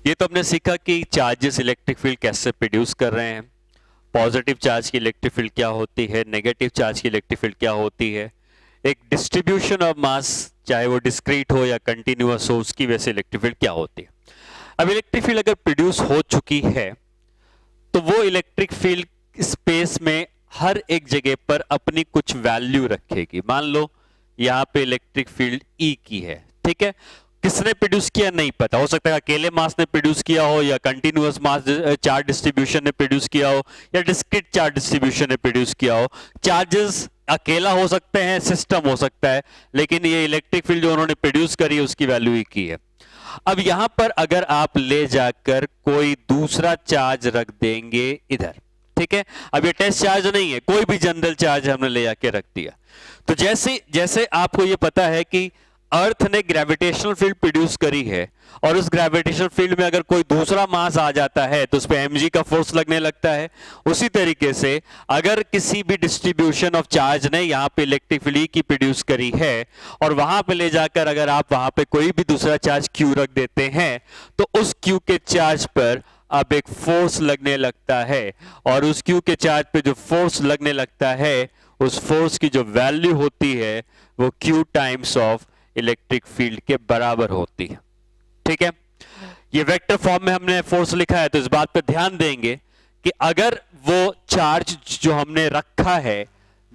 ये तो हमने सीखा कि चार्जेस इलेक्ट्रिक फील्ड कैसे प्रोड्यूस कर रहे हैं, पॉजिटिव चार्ज की इलेक्ट्रिक फील्ड क्या होती है, नेगेटिव चार्ज की इलेक्ट्रिक फील्ड क्या होती है, एक डिस्ट्रीब्यूशन ऑफ मास चाहे वो डिस्क्रीट हो या कंटिन्यूअस हो उसकी वजह से इलेक्ट्रिक फील्ड क्या होती है। अब इलेक्ट्रिक फील्ड अगर प्रोड्यूस हो चुकी है तो वो इलेक्ट्रिक फील्ड स्पेस में हर एक जगह पर अपनी कुछ वैल्यू रखेगी। मान लो यहां पे इलेक्ट्रिक फील्ड ई की है, ठीक है। किसने प्रोड्यूस किया नहीं पता, हो सकता है अकेले मास ने प्रोड्यूस किया हो या कंटिन्यूअस मास चार्ज डिस्ट्रीब्यूशन ने प्रोड्यूस किया हो या डिस्क्रीट चार्ज डिस्ट्रीब्यूशन ने प्रोड्यूस किया हो। चार्जेस अकेला हो सकते हैं, सिस्टम हो सकता है, लेकिन ये इलेक्ट्रिक फील्ड जो उन्होंने प्रोड्यूस करी है उसकी वैल्यू ही की है। अब यहां पर अगर आप ले जाकर कोई दूसरा चार्ज रख देंगे इधर, ठीक है। अब ये टेस्ट चार्ज नहीं है, कोई भी जनरल चार्ज हमने ले जाके रख दिया, तो जैसे जैसे आपको ये पता है कि अर्थ ने ग्रेविटेशनल फील्ड प्रोड्यूस करी है और उस ग्रेविटेशनल फील्ड में अगर कोई दूसरा मास आ जाता है तो उस पे mg का फोर्स लगने लगता है। उसी तरीके से अगर किसी भी डिस्ट्रीब्यूशन ऑफ चार्ज ने यहां पे इलेक्ट्रिक फील्ड की प्रोड्यूस करी है और वहां पे ले जाकर अगर आप वहां पे कोई भी दूसरा चार्ज q रख देते हैं तो उस q के चार्ज पर अब एक फोर्स लगने लगता है और उस q के चार्ज पे जो फोर्स लगने लगता है उस फोर्स की जो वैल्यू होती है वो q times of electric field के बराबर होती है, ठीक है। ये वेक्टर फॉर्म में हमने फोर्स लिखा है तो इस बात पर ध्यान देंगे कि अगर वो चार्ज जो हमने रखा है,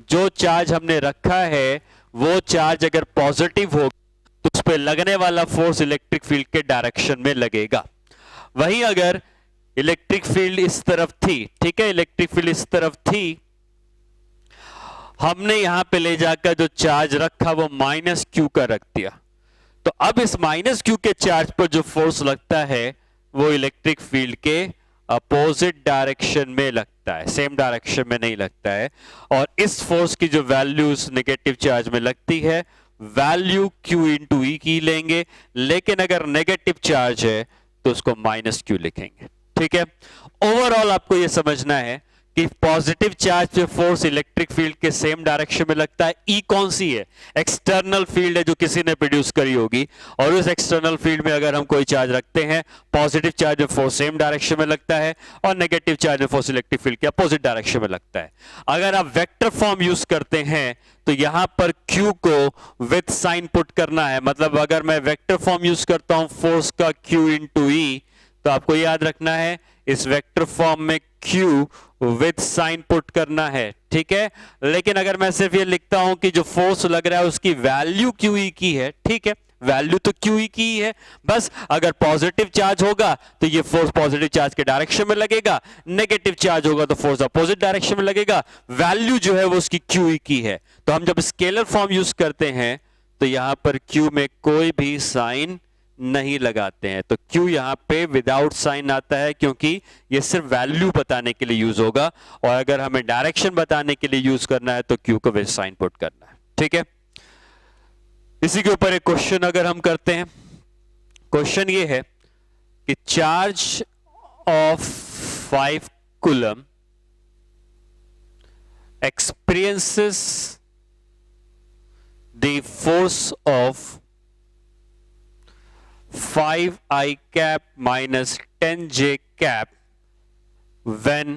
जो चार्ज हमने रखा है वो चार्ज अगर पॉजिटिव हो तो उस पर लगने वाला फोर्स इलेक्ट्रिक फील्ड के डायरेक्शन में लगेगा। वहीं अगर इलेक्ट्रिक फील्ड इस तरफ थी, ठीक है, इलेक्ट्रिक फील्ड इस तरफ थी, हमने यहां पे ले जाकर जो चार्ज रखा वो माइनस क्यू का रख दिया, तो अब इस माइनस क्यू के चार्ज पर जो फोर्स लगता है वो इलेक्ट्रिक फील्ड के अपोजिट डायरेक्शन में लगता है, सेम डायरेक्शन में नहीं लगता है। और इस फोर्स की जो वैल्यू उस नेगेटिव चार्ज में लगती है वैल्यू क्यू इंटू ई की लेंगे, लेकिन अगर नेगेटिव चार्ज है तो उसको माइनस क्यू लिखेंगे, ठीक है। ओवरऑल आपको यह समझना है कि पॉजिटिव चार्ज पे फोर्स इलेक्ट्रिक फील्ड के सेम डायरेक्शन में लगता है। ई कौन सी है? एक्सटर्नल फील्ड है जो किसी ने प्रोड्यूस करी होगी, और उस एक्सटर्नल फील्ड में अगर हम कोई चार्ज रखते हैं पॉजिटिव चार्ज में फोर्स सेम डायरेक्शन में लगता है और नेगेटिव चार्ज में फोर्स इलेक्ट्रिक फील्ड के अपोजिट डायरेक्शन में लगता है। अगर आप वेक्टर फॉर्म यूज करते हैं तो यहां पर Q को विथ साइन पुट करना है, मतलब अगर मैं वेक्टर फॉर्म यूज करता हूं फोर्स का Q इंटू ई, तो आपको याद रखना है इस वेक्टर फॉर्म में Q विथ साइन पुट करना है, ठीक है। लेकिन अगर मैं सिर्फ ये लिखता हूं कि जो फोर्स लग रहा है उसकी वैल्यू QE की है, ठीक है, वैल्यू तो QE की ही है, बस अगर पॉजिटिव चार्ज होगा तो ये फोर्स पॉजिटिव चार्ज के डायरेक्शन में लगेगा, नेगेटिव चार्ज होगा तो फोर्स अपोजिट डायरेक्शन में लगेगा, वैल्यू जो है वो उसकी QE की है। तो हम जब स्केलर फॉर्म यूज करते हैं तो यहां पर Q में कोई भी साइन नहीं लगाते हैं, तो Q यहां पे विदाउट साइन आता है क्योंकि ये सिर्फ वैल्यू बताने के लिए यूज होगा, और अगर हमें डायरेक्शन बताने के लिए यूज करना है तो Q को विद साइन पुट करना है, ठीक है। इसी के ऊपर एक क्वेश्चन अगर हम करते हैं, क्वेश्चन ये है कि charge of 5 coulomb experiences the force of 5I cap minus 10J cap when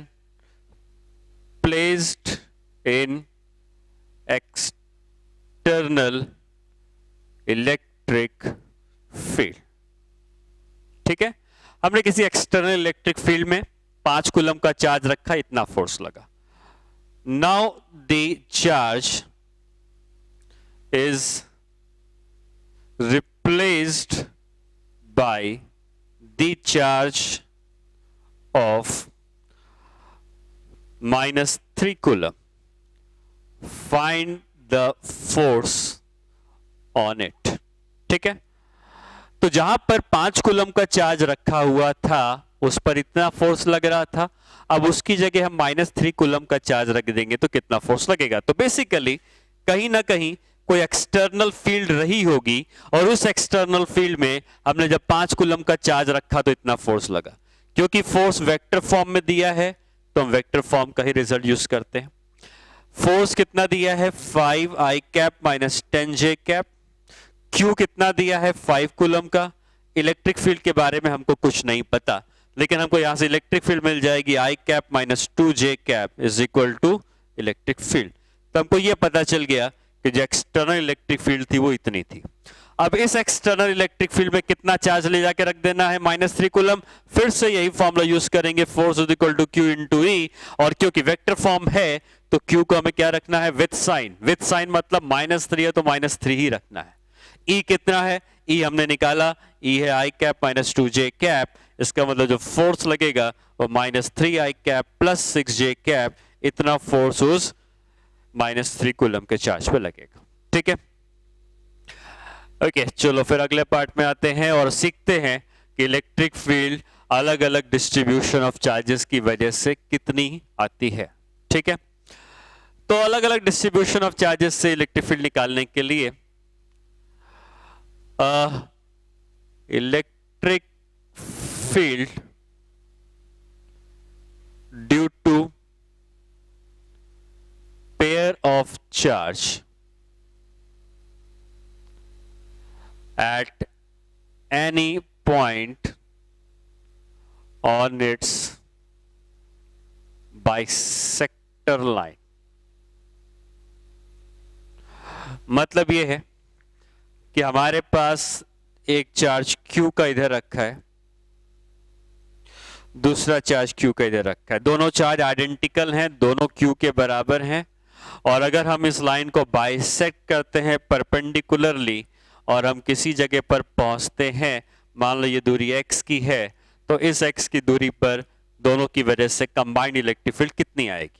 placed in external electric field, ठीक है। हमने किसी एक्सटर्नल इलेक्ट्रिक फील्ड में 5 कूलम का चार्ज रखा, इतना फोर्स लगा। Now the charge is replaced by the charge of minus 3 coulomb. Find the force on it, ठीक है। तो जहां पर 5 कूलम का चार्ज रखा हुआ था उस पर इतना फोर्स लग रहा था, अब उसकी जगह हम -3 कूलम का चार्ज रख देंगे तो कितना फोर्स लगेगा। तो बेसिकली कहीं ना कहीं कोई एक्सटर्नल फील्ड रही होगी और उस एक्सटर्नल फील्ड में हमने जब 5 कूलम का चार्ज रखा तो इतना फोर्स लगा। क्योंकि फोर्स वेक्टर फॉर्म में दिया है तो हम वेक्टर फॉर्म का ही रिजल्ट यूज करते हैं। फोर्स कितना दिया है 5I cap minus 10J cap, Q कितना दिया है 5 कूलम का, इलेक्ट्रिक फील्ड के बारे में हमको कुछ नहीं पता, लेकिन हमको यहां से इलेक्ट्रिक फील्ड मिल जाएगी I cap minus 2j cap is equal to electric field. तो हमको यह पता चल गया कि जो एक्सटर्नल इलेक्ट्रिक फील्ड थी वो इतनी थी। अब इस एक्सटर्नल इलेक्ट्रिक फील्ड में कितना चार्ज ले जाके रख देना है, -3 कूलम। फिर से यही फॉर्मूला यूज करेंगे, force is equal to Q into E, और क्योंकि वेक्टर फॉर्म है तो क्यू को हमें क्या रखना है, विथ साइन। विथ साइन मतलब -3 है तो -3 ही रखना है। ई कितना है, ई हमने निकाला, ई है आई कैप माइनस 2j कैप। इसका मतलब जो फोर्स लगेगा वो -3 आई कैप प्लस 6j कैप, इतना फोर्स उस -3 कूलम के चार्ज पे लगेगा। ठीक है, ओके चलो फिर अगले पार्ट में आते हैं और सीखते हैं कि इलेक्ट्रिक फील्ड अलग अलग डिस्ट्रीब्यूशन ऑफ चार्जेस की वजह से कितनी आती है। ठीक है, तो अलग अलग डिस्ट्रीब्यूशन ऑफ चार्जेस से इलेक्ट्रिक फील्ड निकालने के लिए electric field due to pair of charge at any point on its bisector line। मतलब यह है कि हमारे पास एक चार्ज Q का इधर रखा है, दूसरा चार्ज Q का इधर रखा है। दोनों चार्ज आइडेंटिकल हैं, दोनों Q के बराबर हैं, और अगर हम इस लाइन को बाइसेक्ट करते हैं परपेंडिकुलरली और हम किसी जगह पर पहुंचते हैं, मान लो ये दूरी x की है, तो इस x की दूरी पर दोनों की वजह से कंबाइंड इलेक्ट्रिक फील्ड कितनी आएगी।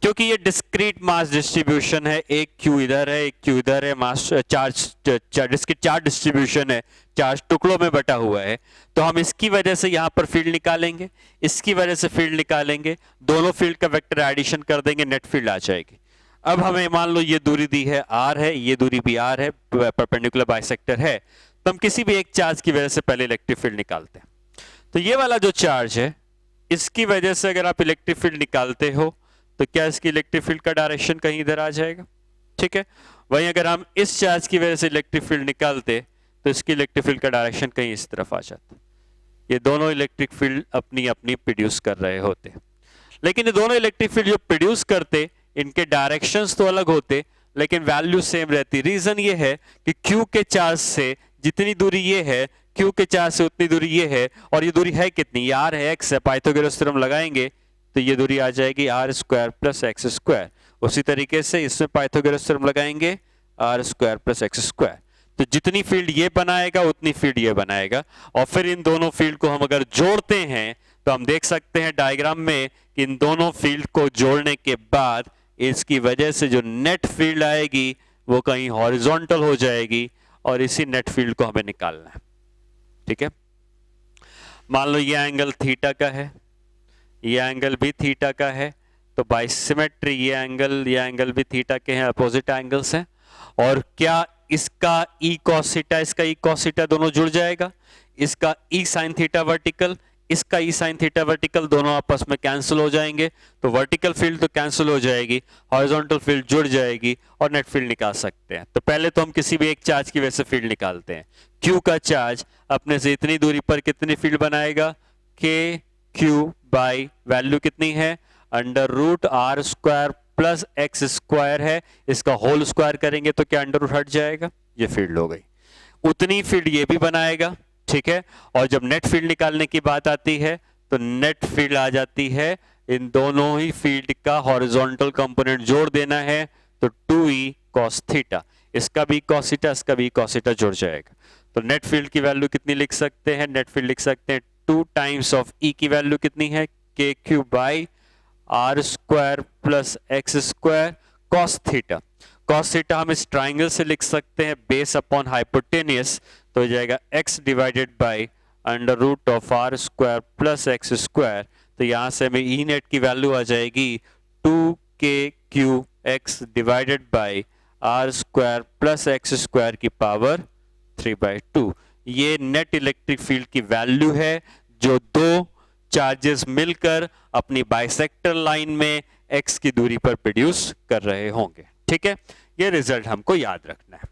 क्योंकि ये डिस्क्रीट मास डिस्ट्रीब्यूशन है, एक q इधर है एक q इधर है, मास चार्ज डिस्क्रीट चार्ज डिस्ट्रीब्यूशन है, चार्ज टुकड़ों में बटा हुआ है, तो हम इसकी वजह से यहां पर फील्ड निकालेंगे, इसकी वजह से फील्ड निकालेंगे, दोनों फील्ड का वेक्टर एडिशन कर देंगे, नेट फील्ड आ जाएगी। अब हमें मान लो ये दूरी दी है r है, ये दूरी भी r है, परपेंडिकुलर बाइसेक्टर है, तो हम किसी भी एक चार्ज की वजह से पहले इलेक्ट्रिक फील्ड निकालते हैं। तो ये वाला जो चार्ज है, इसकी वजह से अगर आप इलेक्ट्रिक फील्ड निकालते हो तो क्या इसकी इलेक्ट्रिक फील्ड का डायरेक्शन कहीं इधर आ जाएगा। ठीक है, वहीं अगर हम इस चार्ज की वजह से इलेक्ट्रिक फील्ड निकालते तो इसकी इलेक्ट्रिक फील्ड का डायरेक्शन कहीं इस तरफ आ जाता। ये दोनों इलेक्ट्रिक फील्ड अपनी अपनी प्रोड्यूस कर रहे होते, लेकिन ये दोनों इलेक्ट्रिक फील्ड जो प्रोड्यूस करते, इनके डायरेक्शंस तो अलग होते लेकिन वैल्यू सेम रहती। रीजन ये है कि Q के चार्ज से जितनी दूरी ये है, Q के चार्ज से उतनी दूरी ये है, और ये दूरी है कितनी, ये r है, x है, पाइथागोरस थ्योरम लगाएंगे तो ये दूरी आ जाएगी r² प्लस x²। उसी तरीके से इसमें पाइथागोरस थ्योरम लगाएंगे r² प्लस x²। तो जितनी फील्ड ये बनाएगा उतनी फील्ड ये बनाएगा, और फिर इन दोनों फील्ड को हम अगर जोड़ते हैं तो हम देख सकते हैं डायग्राम में कि इन दोनों फील्ड को जोड़ने के बाद इसकी वजह से जो नेट फील्ड आएगी वो कहीं हॉरिजॉन्टल हो जाएगी, और इसी नेट फील्ड को हमें निकालना है। ठीक है, मान लो ये एंगल थीटा का है, ये एंगल भी थीटा का है, तो बाय सिमेट्री ये एंगल भी थीटा के हैं, अपोजिट एंगल्स हैं, और क्या इसका ई कॉस थीटा इसका ई कॉस थीटा दोनों जुड़ जाएगा, इसका ई साइन थीटा वर्टिकल इसका ई साइन थीटा वर्टिकल दोनों आपस में कैंसिल हो जाएंगे, तो वर्टिकल फील्ड तो कैंसिल हो जाएगी, हॉरिजॉन्टल फील्ड जुड़ जाएगी और नेट फील्ड निकाल सकते हैं। तो पहले तो हम किसी भी एक चार्ज की वजह से फील्ड निकालते हैं। Q का चार्ज अपने से इतनी दूरी पर कितनी फील्ड बनाएगा, k q बाई वैल्यू कितनी है, √r² प्लस x² है, इसका होल स्क्वायर करेंगे तो क्या अंडर हट जाएगा, ये फील्ड हो गई। उतनी फील्ड ये भी बनाएगा। ठीक है, और जब नेट फील्ड निकालने की बात आती है तो नेट फील्ड आ जाती है, इन दोनों ही फील्ड का हॉरिजॉन्टल कंपोनेंट जोड़ देना है, तो 2e cos थीटा, इसका भी cos थीटा इसका भी cos थीटा जुड़ जाएगा। तो नेट फील्ड की वैल्यू कितनी लिख सकते हैं, नेट फील्ड लिख सकते हैं 2 टाइम्स ऑफ e की वैल्यू कितनी है, kq by r² plus x² cos theta. cos theta हम इस ट्राइंगल से लिख सकते हैं बेस अपॉन हाइपोटेनियस, तो हो जाएगा x divided by √r² plus x²। तो यहां से हमें ई नेट की वैल्यू आ जाएगी 2kqx divided by r² plus x² की पावर 3/2। ये नेट इलेक्ट्रिक फील्ड की वैल्यू है जो दो चार्जेस मिलकर अपनी बाइसेक्टर लाइन में x की दूरी पर प्रोड्यूस कर रहे होंगे। ठीक है, ये रिजल्ट हमको याद रखना है।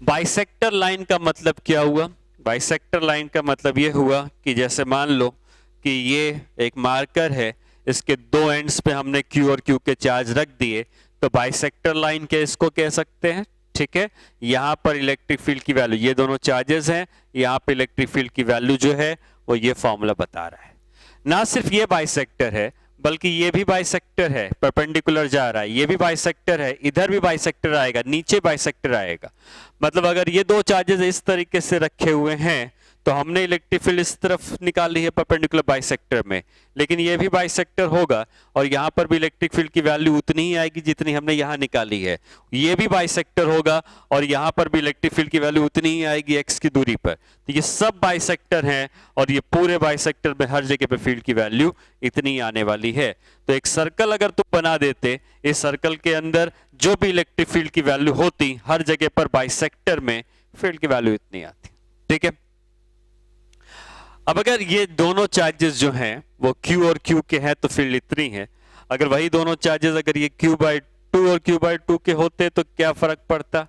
बाइसेक्टर लाइन का मतलब क्या हुआ? बाइसेक्टर लाइन का मतलब ये हुआ कि जैसे मान लो कि ये एक मार्कर है, इसके दो एंड्स पे हमने Q और Q के चार्ज रख दिए, तो बाइसेक्टर लाइन के इसको कह सकते हैं। ठीक है, यहां पर इलेक्ट्रिक फील्ड की वैल्यू, ये दोनों चार्जेस हैं, यहां पे इलेक्ट्रिक फील्ड की वैल्यू जो है वो ये फॉर्मूला बता रहा है। ना सिर्फ ये बाइसेक्टर है बल्कि ये भी बाइसेक्टर है, परपेंडिकुलर जा रहा है, ये भी बाइसेक्टर है, इधर भी बाइसेक्टर आएगा, नीचे बाइसेक्टर आएगा। मतलब अगर ये दो चार्जेस इस तरीके से रखे हुए हैं तो हमने इलेक्ट्रिक फील्ड इस तरफ निकाली है परपेंडिकुलर बाइसेक्टर में, लेकिन ये भी बाइसेक्टर होगा और यहां पर भी इलेक्ट्रिक फील्ड की वैल्यू उतनी ही आएगी जितनी हमने यहां निकाली है। ये भी बाइसेक्टर होगा और यहां पर भी इलेक्ट्रिक फील्ड की वैल्यू उतनी ही आएगी x की दूरी पर। तो ये सब बाइसेक्टर हैं और ये पूरे बाइसेक्टर में हर जगह पे फील्ड की वैल्यू इतनी आने वाली है। तो एक सर्कल अगर तुम बना देते, इस सर्कल के अंदर जो भी इलेक्ट्रिक फील्ड की वैल्यू होती, हर जगह पर बाइसेक्टर में फील्ड की वैल्यू इतनी आती। ठीक है, अब अगर ये दोनों चार्जेस जो हैं वो Q और Q के हैं तो फील्ड इतनी है। अगर वही दोनों चार्जेस अगर ये Q/2 और Q/2 के होते तो क्या फर्क पड़ता?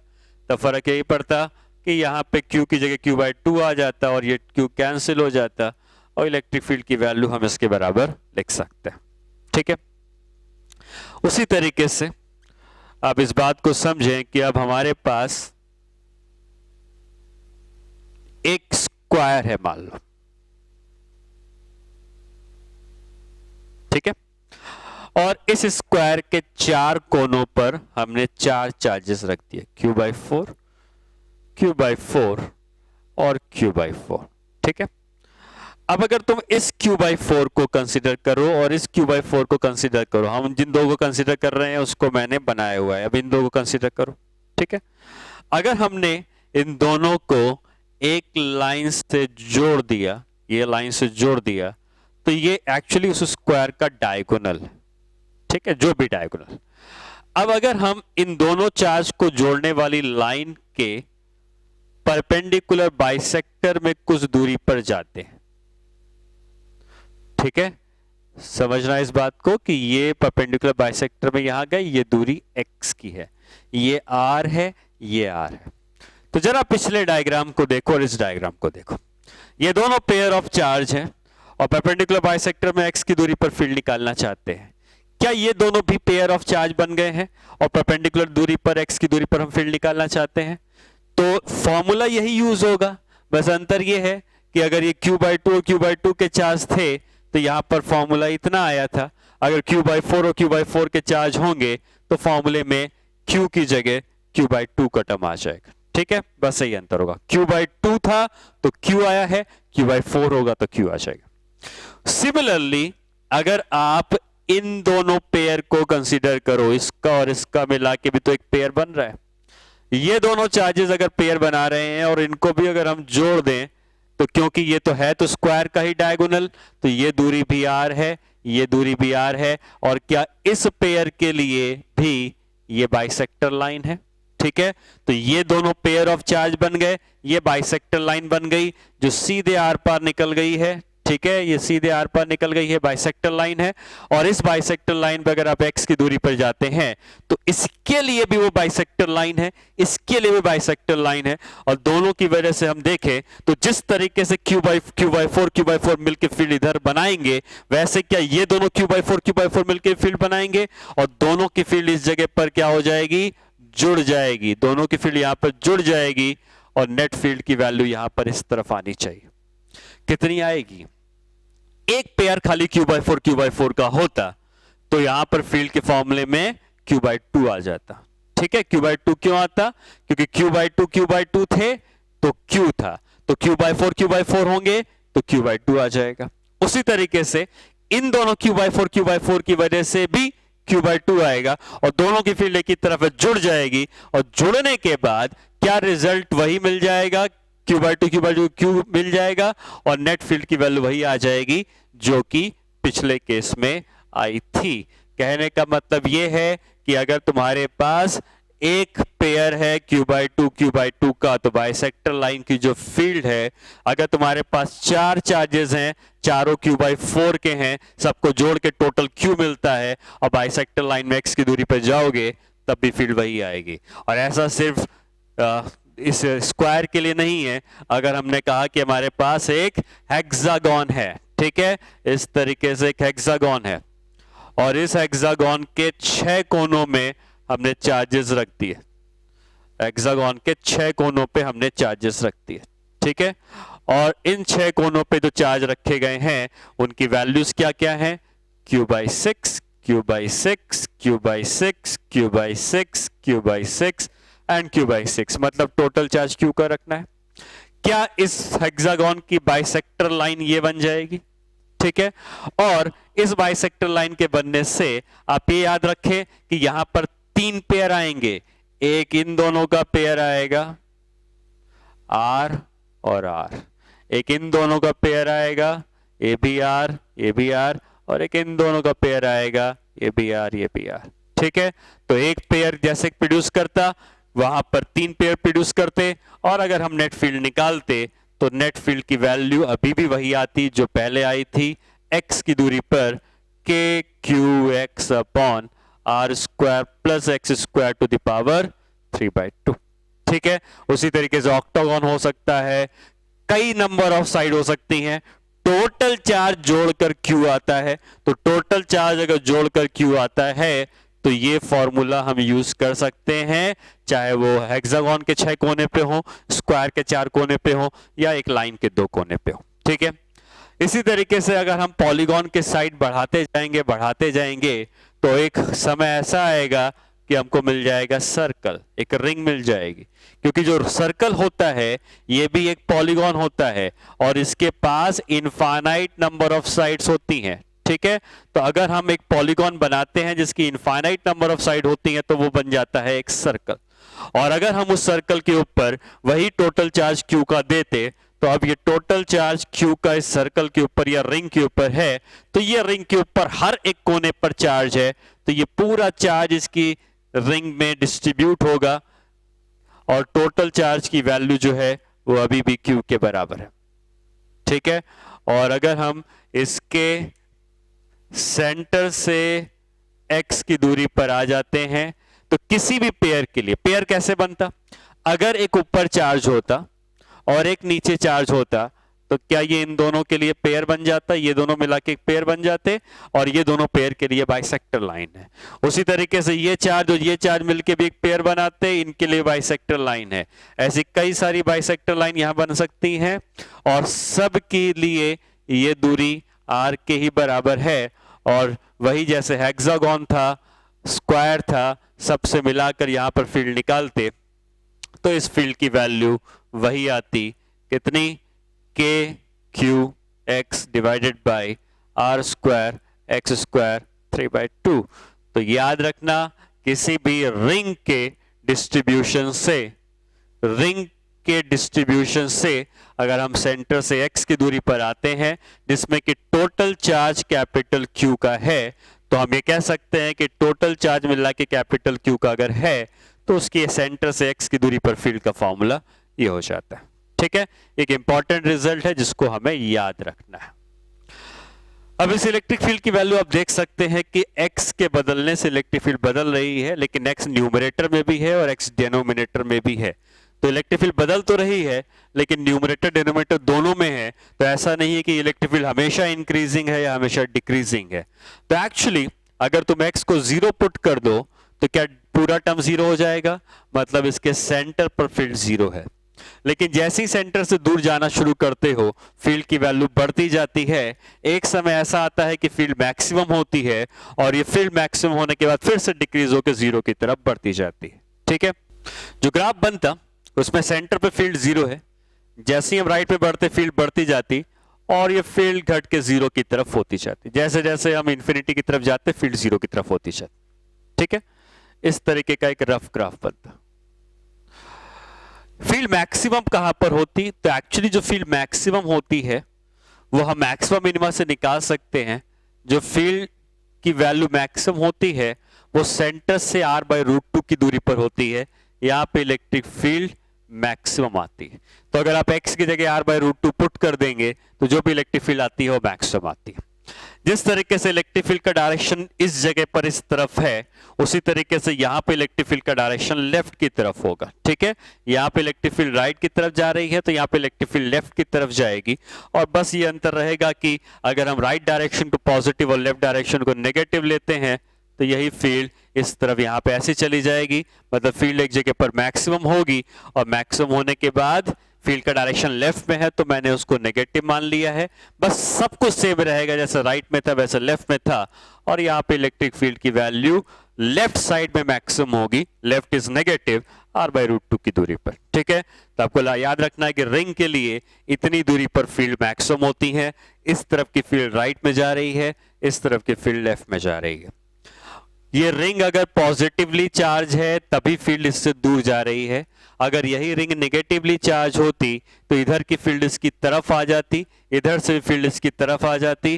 तो फर्क यही पड़ता कि यहाँ पे Q की जगह Q/2 आ जाता और ये Q कैंसिल हो जाता और इलेक्ट्रिक फील्ड की वैल्यू हम इसके बराबर लिख सकते हैं। ठीक है, उसी तरीके से आप इस बात को समझें कि अब हमारे पास एक स्क्वायर है मान लो। ठीक है, और इस स्क्वायर के चार कोनों पर हमने चार चार्जेस रख दिए, Q/4, Q/4 और Q/4। ठीक है, अब अगर तुम इस Q/4 को कंसीडर करो और इस Q/4 को कंसीडर करो, हम जिन दो को कंसीडर कर रहे हैं उसको मैंने बनाया हुआ है, अब इन दो को कंसीडर करो। ठीक है, अगर हमने इन दोनों को एक लाइन से जोड़ दिया, ये लाइन से जोड़ दिया, तो ये एक्चुअली उस स्क्वायर का डायगोनल है। ठीक है, जो भी डायगोनल। अब अगर हम इन दोनों चार्ज को जोड़ने वाली लाइन के परपेंडिकुलर बाइसेक्टर में कुछ दूरी पर जाते हैं, ठीक है, समझना इस बात को कि ये परपेंडिकुलर बाइसेक्टर में यहां गए, ये दूरी x की है, ये r है, ये r है। तो जरा पिछले डायग्राम को देखो और इस डायग्राम को देखो, ये दोनों पेयर ऑफ चार्ज हैं और परपेंडिकुलर बाइसेक्टर में x की दूरी पर फील्ड निकालना चाहते हैं। क्या ये दोनों भी पेयर ऑफ चार्ज बन गए हैं और परपेंडिकुलर दूरी पर x की दूरी पर हम फील्ड निकालना चाहते हैं? तो फॉर्मूला यही यूज होगा, बस अंतर ये है कि अगर ये Q/2 और Q/2 के चार्ज थे तो यहां पर फॉर्मूला इतना आया था, अगर Q/4 और Q/4 के चार्ज होंगे तो फॉर्मूले में Q की जगह Q/2 का टर्म आ जाएगा। ठीक है, बस यही अंतर होगा, Q/2 था तो Q आया है, Q/4 होगा तो Q आ जाएगा। सिमिलरली अगर आप इन दोनों पेयर को कंसीडर करो, इसका और इसका मिला के भी तो एक पेयर बन रहा है, ये दोनों चार्जेस अगर पेयर बना रहे हैं और इनको भी अगर हम जोड़ दें तो क्योंकि ये तो है तो स्क्वायर का ही डायगोनल, तो ये दूरी भी r है, ये दूरी भी r है, और क्या इस पेयर के लिए भी ये बाइसेक्टर लाइन है? ठीक है, तो ये दोनों पेयर ऑफ चार्ज बन गए, ये बाइसेक्टर लाइन बन गई जो सीधे आर पार निकल गई है। ठीक है, ये सीधे आर पार निकल गई है, बाइसेक्टर लाइन है, और इस बाइसेक्टर लाइन पर अगर आप x की दूरी पर जाते हैं तो इसके लिए भी वो बाइसेक्टर लाइन है, इसके लिए भी बाइसेक्टर लाइन है, और दोनों की वजह से हम देखें तो जिस तरीके से Q/4 मिलकर फील्ड इधर बनाएंगे, वैसे क्या ये दोनों Q/4 मिलकर फील्ड बनाएंगे और दोनों की फील्ड इस जगह पर क्या हो जाएगी? जुड़ जाएगी, दोनों की फील्ड यहां पर जुड़ जाएगी और नेट फील्ड की वैल्यू यहां पर इस तरफ आनी चाहिए। कितनी आएगी? एक पेयर खाली Q/4 का होता तो यहां पर फील्ड के फॉर्मूले में Q/2 आ जाता। ठीक है, Q/2 क्यों आता? क्योंकि Q/2 थे तो Q था, तो Q/4 होंगे तो Q/2 आ जाएगा। उसी तरीके से इन दोनों Q/4 की वजह से भी Q/2 आएगा और दोनों की फील्ड एक ही तरफ जुड़ जाएगी, और जुड़ने के बाद क्या रिजल्ट वही मिल जाएगा, Q/2 मिल जाएगा और नेट फील्ड की वैल्यू वही आ जाएगी जो कि पिछले केस में आई थी। कहने का मतलब यह है कि अगर तुम्हारे पास एक पेयर है Q/2 का, तो बाइसेक्टर लाइन की जो फील्ड है, अगर तुम्हारे पास चार चार्जेस हैं, चारों Q/4 के हैं, सबको जोड़ के टोटल Q मिलता है, और बाइसेक्टर लाइन में x की दूरी पर जाओगे तब भी फील्ड वही आएगी। और ऐसा सिर्फ इस स्क्वायर के लिए नहीं है। अगर हमने कहा कि हमारे पास एक हेक्सागोन है, ठीक है, इस तरीके से एक हेक्सागोन है और इस हेक्सागोन के 6 कोनों में हमने चार्जेस रख दिए, हेक्सागोन के 6 कोनों पे हमने चार्जेस रख दिए, ठीक है। और इन 6 कोनों पे जो चार्ज रखे गए हैं उनकी वैल्यूज क्या क्या है, Q/6, Q/6, Q/6, Q/6, Q/6 and Q/6, मतलब टोटल चार्ज Q का रखना है। क्या इस हेक्सागोन की बाइसेक्टर लाइन ये बन जाएगी, ठीक है। और इस बाइसेक्टर लाइन के बनने से आप ये याद रखें कि यहां पर 3 पेयर आएंगे, एक इन दोनों का पेयर आएगा R और R, एक इन दोनों का पेयर आएगा ABR, ABR, और एक इन दोनों का पेयर आएगा ABR, ABR, ठीक है। तो एक पेयर जैसे प्रोड्यूस करता वहां पर 3 पेयर प्रोड्यूस करते, और अगर हम नेट फील्ड निकालते तो नेट फील्ड की वैल्यू अभी भी वही आती जो पहले आई थी, x की दूरी पर KQX upon R² plus x² to the power 3/2, ठीक है। उसी तरीके से ऑक्टागोन हो सकता है, कई नंबर ऑफ साइड हो सकती हैं, टोटल चार्ज जोड़कर Q आता है। तो टोटल चार्ज अगर जोड़कर Q आता है तो ये फॉर्मूला हम यूज कर सकते हैं, चाहे वो हेक्सागोन के 6 कोने पे हो, स्क्वायर के 4 कोने पे हो, या एक लाइन के 2 कोने पे हो, ठीक है। इसी तरीके से अगर हम पॉलीगॉन के साइड बढ़ाते जाएंगे तो एक समय ऐसा आएगा कि हमको मिल जाएगा सर्कल, एक रिंग मिल जाएगी, क्योंकि जो सर्कल होता है ये भी एक पॉलीगॉन होता है और इसके पास इनफाइनाइट नंबर ऑफ साइड्स होती हैं, ठीक है। तो अगर हम एक पॉलीगॉन बनाते हैं जिसकी इनफाइनाइट नंबर ऑफ साइड होती हैं तो वो बन जाता है एक सर्कल, और अगर हम उस सर्कल के ऊपर वही टोटल चार्ज Q का देते तो अब ये टोटल चार्ज Q का इस सर्कल के ऊपर या रिंग के ऊपर है, तो ये रिंग के ऊपर हर एक कोने पर चार्ज है, तो ये पूरा चार्ज इसकी रिंग में डिस्ट्रीब्यूट होगा और टोटल चार्ज की वैल्यू जो है वो अभी भी Q के बराबर है, ठीक है। और अगर हम इसके सेंटर से x की दूरी पर आ जाते हैं तो किसी भी पेयर के लिए, पेयर कैसे बनता, अगर एक ऊपर चार्ज होता और एक नीचे चार्ज होता तो क्या ये इन दोनों के लिए पेयर बन जाता, ये दोनों मिला के एक पेयर बन जाते, और ये दोनों पेयर के लिए बाइसेक्टर लाइन है। उसी तरीके से ये चार्ज और ये चार्ज मिलके भी एक पेयर बनाते, इनके लिए बाइसेक्टर लाइन है। ऐसी कई सारी बाइसेक्टर लाइन यहां बन सकती हैं और सब के लिए ये दूरी R के ही बराबर है, और वही जैसे हेक्सागोन था, स्क्वायर था, सबसे मिलाकर यहां पर फील्ड निकालते तो इस फील्ड की वैल्यू वही आती, कितनी, KQX divided by R² x² 3/2। तो याद रखना, किसी भी रिंग के डिस्ट्रीब्यूशन से अगर हम सेंटर से x की दूरी पर आते हैं जिसमें कि टोटल चार्ज कैपिटल Q का है, तो हम ये कह सकते हैं कि टोटल चार्ज मिला के कैपिटल Q का अगर है तो उसकी सेंटर से x की दूरी पर फील्ड का फॉर्मूला ये हो जाता है, ठीक है। एक इंपॉर्टेंट रिजल्ट है जिसको हमें याद रखना है। अब इस इलेक्ट्रिक फील्ड की वैल्यू आप देख सकते हैं कि x के बदलने से इलेक्ट्रिक फील्ड बदल रही है, लेकिन x न्यूमरेटर में भी है और x डिनोमिनेटर में भी है। तो इलेक्ट्रिक फील्ड बदल तो रही है लेकिन न्यूमरेटर डिनोमिनेटर दोनों में है, तो ऐसा नहीं है कि इलेक्ट्रिक फील्ड हमेशा इंक्रीजिंग है या हमेशा डिक्रीजिंग है। तो एक्चुअली अगर तुम x को 0 पुट कर दो तो क्या पूरा टर्म 0 हो जाएगा, मतलब इसके सेंटर पर फील्ड 0 है। लेकिन जैसे ही सेंटर से दूर जाना शुरू करते हो फील्ड की वैल्यू बढ़ती जाती है, एक समय ऐसा आता है कि फील्ड मैक्सिमम होती है और ये फील्ड मैक्सिमम होने के बाद फिर से डिक्रीज होकर 0 की तरफ बढ़ती जाती है, ठीक है। जो ग्राफ बनता उसमें सेंटर पे फील्ड 0 है, जैसे ही हम राइट पे बढ़ते फील्ड बढ़ती जाती और ये फील्ड घट के 0 की तरफ होती जाती, जैसे जैसे हम इंफिनिटी की तरफ जाते फील्ड 0 की तरफ होती जाती, ठीक है। इस तरीके का एक रफ ग्राफ बनता। फील्ड मैक्सिमम कहां पर होती, तो एक्चुअली जो फील्ड मैक्सिमम होती है वो हम मैक्सिमम मिनिमा से निकाल सकते हैं। जो फील्ड की वैल्यू मैक्सिमम होती है वो सेंटर से r/√2 की दूरी पर होती है, यहां पे इलेक्ट्रिक फील्ड मैक्सिमम आती है। तो अगर आप x की जगह r/√2 पुट कर देंगे तो जो भी इलेक्ट्रिक फील्ड आती है वो मैक्सिमम आती है। जिस तरीके से इलेक्ट्रिक फील्ड का डायरेक्शन इस जगह पर इस तरफ है, उसी तरीके से यहाँ पे इलेक्ट्रिक फील्ड का डायरेक्शन लेफ्ट की तरफ होगा। ठीक है, यहाँ पे इलेक्ट्रिक फील्ड राइट की तरफ जा रही है तो यहाँ पे इलेक्ट्रिक फील्ड लेफ्ट की तरफ जाएगी। और बस ये अंतर रहेगा कि अगर हम राइट डायरेक्शन को पॉजिटिव और लेफ्ट डायरेक्शन को नेगेटिव लेते हैं तो यही फील्ड इस तरफ यहाँ पे ऐसे चली जाएगी, मतलब फील्ड एक जगह पर मैक्सिमम होगी और मैक्सिमम होने के बाद फील्ड का डायरेक्शन लेफ्ट में है तो मैंने उसको नेगेटिव मान लिया है। बस सब कुछ सेम रहेगा, जैसे राइट में था वैसे लेफ्ट में था। और यहाँ पे इलेक्ट्रिक फील्ड की वैल्यू लेफ्ट साइड में मैक्सिमम होगी, लेफ्ट इज नेगेटिव r/√2 की दूरी पर। ठीक है, तो आपको याद रखना है कि रिंग के लिए इतनी दूरी पर फील्ड मैक्सिमम होती है। इस तरफ की फील्ड राइट में जा रही है, इस तरफ की फील्ड लेफ्ट में जा रही है। ये रिंग अगर पॉजिटिवली चार्ज है तभी फील्ड इससे दूर जा रही है, अगर यही रिंग नेगेटिवली चार्ज होती तो इधर की फील्ड इसकी तरफ आ जाती, इधर से फील्ड इसकी तरफ आ जाती।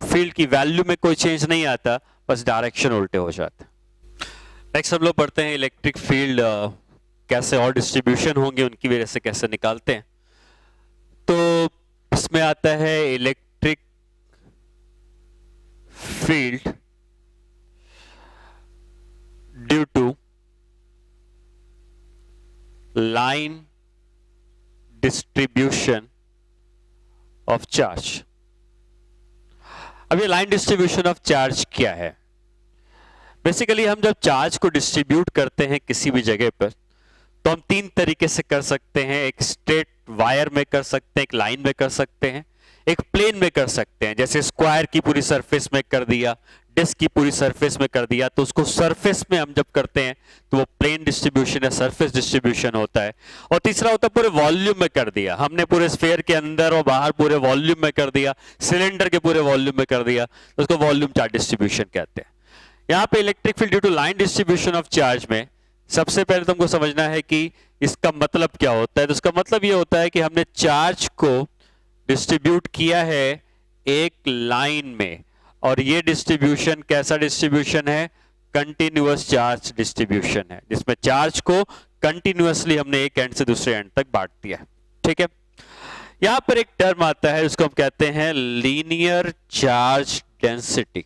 फील्ड की वैल्यू में कोई चेंज नहीं आता, बस डायरेक्शन उल्टे हो जाते। नेक्स्ट हम लोग पढ़ते हैं इलेक्ट्रिक फील्ड कैसे और डिस्ट्रीब्यूशन होंगे उनकी वजह से कैसे निकालते हैं। तो इसमें आता है electric field due to line distribution of charge. अब ये लाइन डिस्ट्रीब्यूशन ऑफ चार्ज क्या है? बेसिकली हम जब चार्ज को डिस्ट्रीब्यूट करते हैं किसी भी जगह पर तो हम तीन तरीके से कर सकते हैं। एक स्ट्रेट वायर में कर सकते हैं, एक लाइन में कर सकते हैं, एक प्लेन में कर सकते हैं। जैसे स्क्वायर की पूरी सरफेस में कर दिया, डिस्क की पूरी सरफेस में कर दिया, तो उसको सरफेस में हम जब करते हैं तो वो प्लेन डिस्ट्रीब्यूशन या सरफेस डिस्ट्रीब्यूशन होता है। और तीसरा होता है पूरे वॉल्यूम में कर दिया, हमने पूरे स्फीयर के अंदर और बाहर पूरे वॉल्यूम में कर दिया, सिलेंडर के पूरे वॉल्यूम में कर दिया, तो उसको वॉल्यूम चार्ज डिस्ट्रीब्यूशन कहते हैं। यहाँ पे electric field due to line distribution of charge में सबसे पहले तुमको समझना है कि इसका मतलब क्या होता है। तो इसका मतलब ये होता है कि हमने चार्ज को डिस्ट्रीब्यूट किया है एक लाइन में, और ये डिस्ट्रीब्यूशन कैसा डिस्ट्रीब्यूशन है? कंटिन्यूअस चार्ज डिस्ट्रीब्यूशन है, जिसमें चार्ज को कंटिन्यूअसली हमने एक एंड से दूसरे एंड तक बांट दिया है। ठीक है, यहां पर एक टर्म आता है उसको हम कहते हैं लीनियर चार्ज डेंसिटी।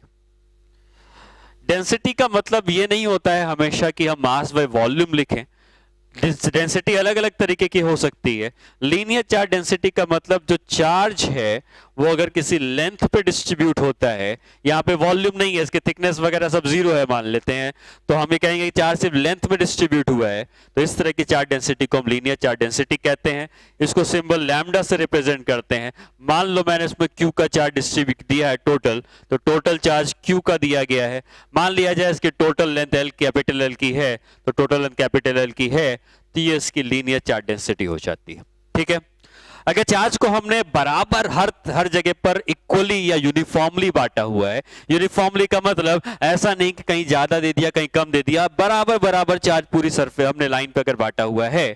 डेंसिटी का मतलब ये नहीं होता है हमेशा कि हम मास बाय वॉल्यूम लिखें, डेंसिटी अलग अलग तरीके की हो सकती है। लीनियर चार्ज डेंसिटी का मतलब जो चार्ज है वो अगर किसी लेंथ पे डिस्ट्रीब्यूट होता है, यहाँ पे वॉल्यूम नहीं है, इसके थिकनेस वगैरह सब जीरो है मान लेते हैं, तो हम ये कहेंगे कि चार्ज सिर्फ लेंथ में डिस्ट्रीब्यूट हुआ है, तो इस तरह की चार्ज डेंसिटी को हम लीनियर चार्ज डेंसिटी कहते हैं। इसको सिंबल लैम्डा से रिप्रेजेंट करते हैं। मान लो मैंने इसमें क्यू का चार्ज डिस्ट्रीब्यूट दिया है टोटल, तो टोटल चार्ज क्यू का दिया गया है। मान लिया जाए इसकी total length L capital L की है, तो टोटल लेंथ कैपिटल एल की है, तो ये इसकी लीनियर चार्ज डेंसिटी हो जाती है। ठीक है, अगर चार्ज को हमने बराबर हर जगह पर इक्वली या यूनिफॉर्मली बांटा हुआ है, यूनिफॉर्मली का मतलब ऐसा नहीं कि कहीं ज्यादा दे दिया कहीं कम दे दिया, बराबर बराबर चार्ज पूरी सरफेस हमने लाइन पर अगर बांटा हुआ है,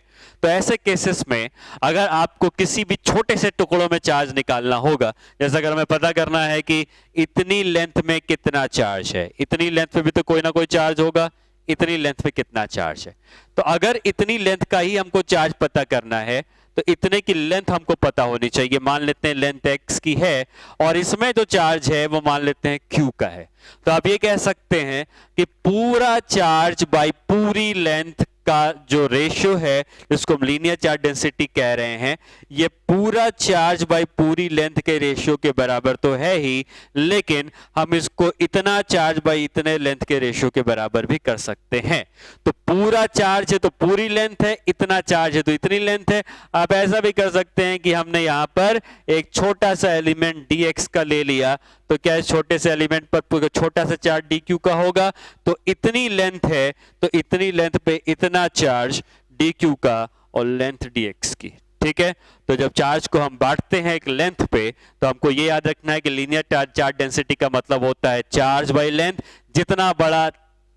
तो ऐसे केसेस में अगर आपको किसी भी छोटे से टुकड़ों में चार्ज निकालना होगा, जैसे अगर हमें पता करना है कि इतनी लेंथ में कितना चार्ज है, इतनी लेंथ पे भी तो कोई ना कोई चार्ज होगा, इतनी लेंथ पे कितना चार्ज है, तो अगर इतनी लेंथ का ही हमको चार्ज पता करना है तो इतने की लेंथ हमको पता होनी चाहिए। मान लेते हैं लेंथ x की है और इसमें जो चार्ज है वो मान लेते हैं q का है, तो आप ये कह सकते हैं कि पूरा चार्ज बाय पूरी लेंथ का जो रेशियो है जिसको हम लीनियर चार्ज डेंसिटी कह रहे हैं, ये पूरा चार्ज बाय पूरी लेंथ के रेशियो के बराबर तो है ही, लेकिन हम इसको इतना चार्ज बाय इतने लेंथ के रेशियो के बराबर भी कर सकते हैं। तो पूरा चार्ज है तो पूरी लेंथ है, इतना चार्ज है तो इतनी लेंथ है। आप ऐसा भी कर सकते हैं कि हमने यहां पर एक छोटा सा एलिमेंट dx का ले लिया, तो क्या इस छोटे से एलिमेंट पर छोटा सा चार्ज dq का होगा, तो इतनी लेंथ है तो इतनी लेंथ पे इतना चार्ज dq का और लेंथ dx की। ठीक है, तो जब चार्ज को हम बांटते हैं एक लेंथ पे तो हमको ये याद रखना है कि लीनियर चार्ज डेंसिटी का मतलब होता है चार्ज बाय लेंथ। जितना बड़ा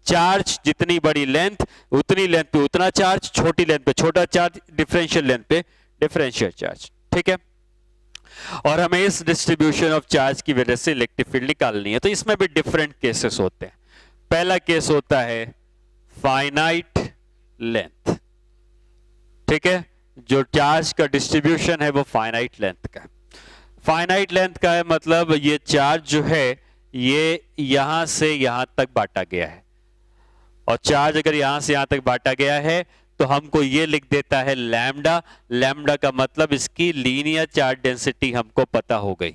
चार्ज जितनी बड़ी लेंथ, उतनी लेंथ पे उतना चार्ज, छोटी लेंथ पे छोटा चार्ज, डिफरेंशियल लेंथ पे डिफरेंशियल चार्ज। ठीक है, और हमें इस डिस्ट्रीब्यूशन ऑफ चार्ज की वजह से इलेक्ट्रिक फील्ड निकालनी है। तो इसमें भी डिफरेंट केसेस होते हैं। पहला केस होता है फाइनाइट लेंथ। ठीक है, जो चार्ज का डिस्ट्रीब्यूशन है वो फाइनाइट लेंथ का। फाइनाइट लेंथ का है मतलब ये चार्ज जो है ये यहां से यहां तक बांटा गया है, और चार्ज अगर यहां से यहां तक बांटा गया है तो हमको ये लिख देता है लैम्डा। लैम्डा का मतलब इसकी लीनियर चार्ज डेंसिटी हमको पता हो गई।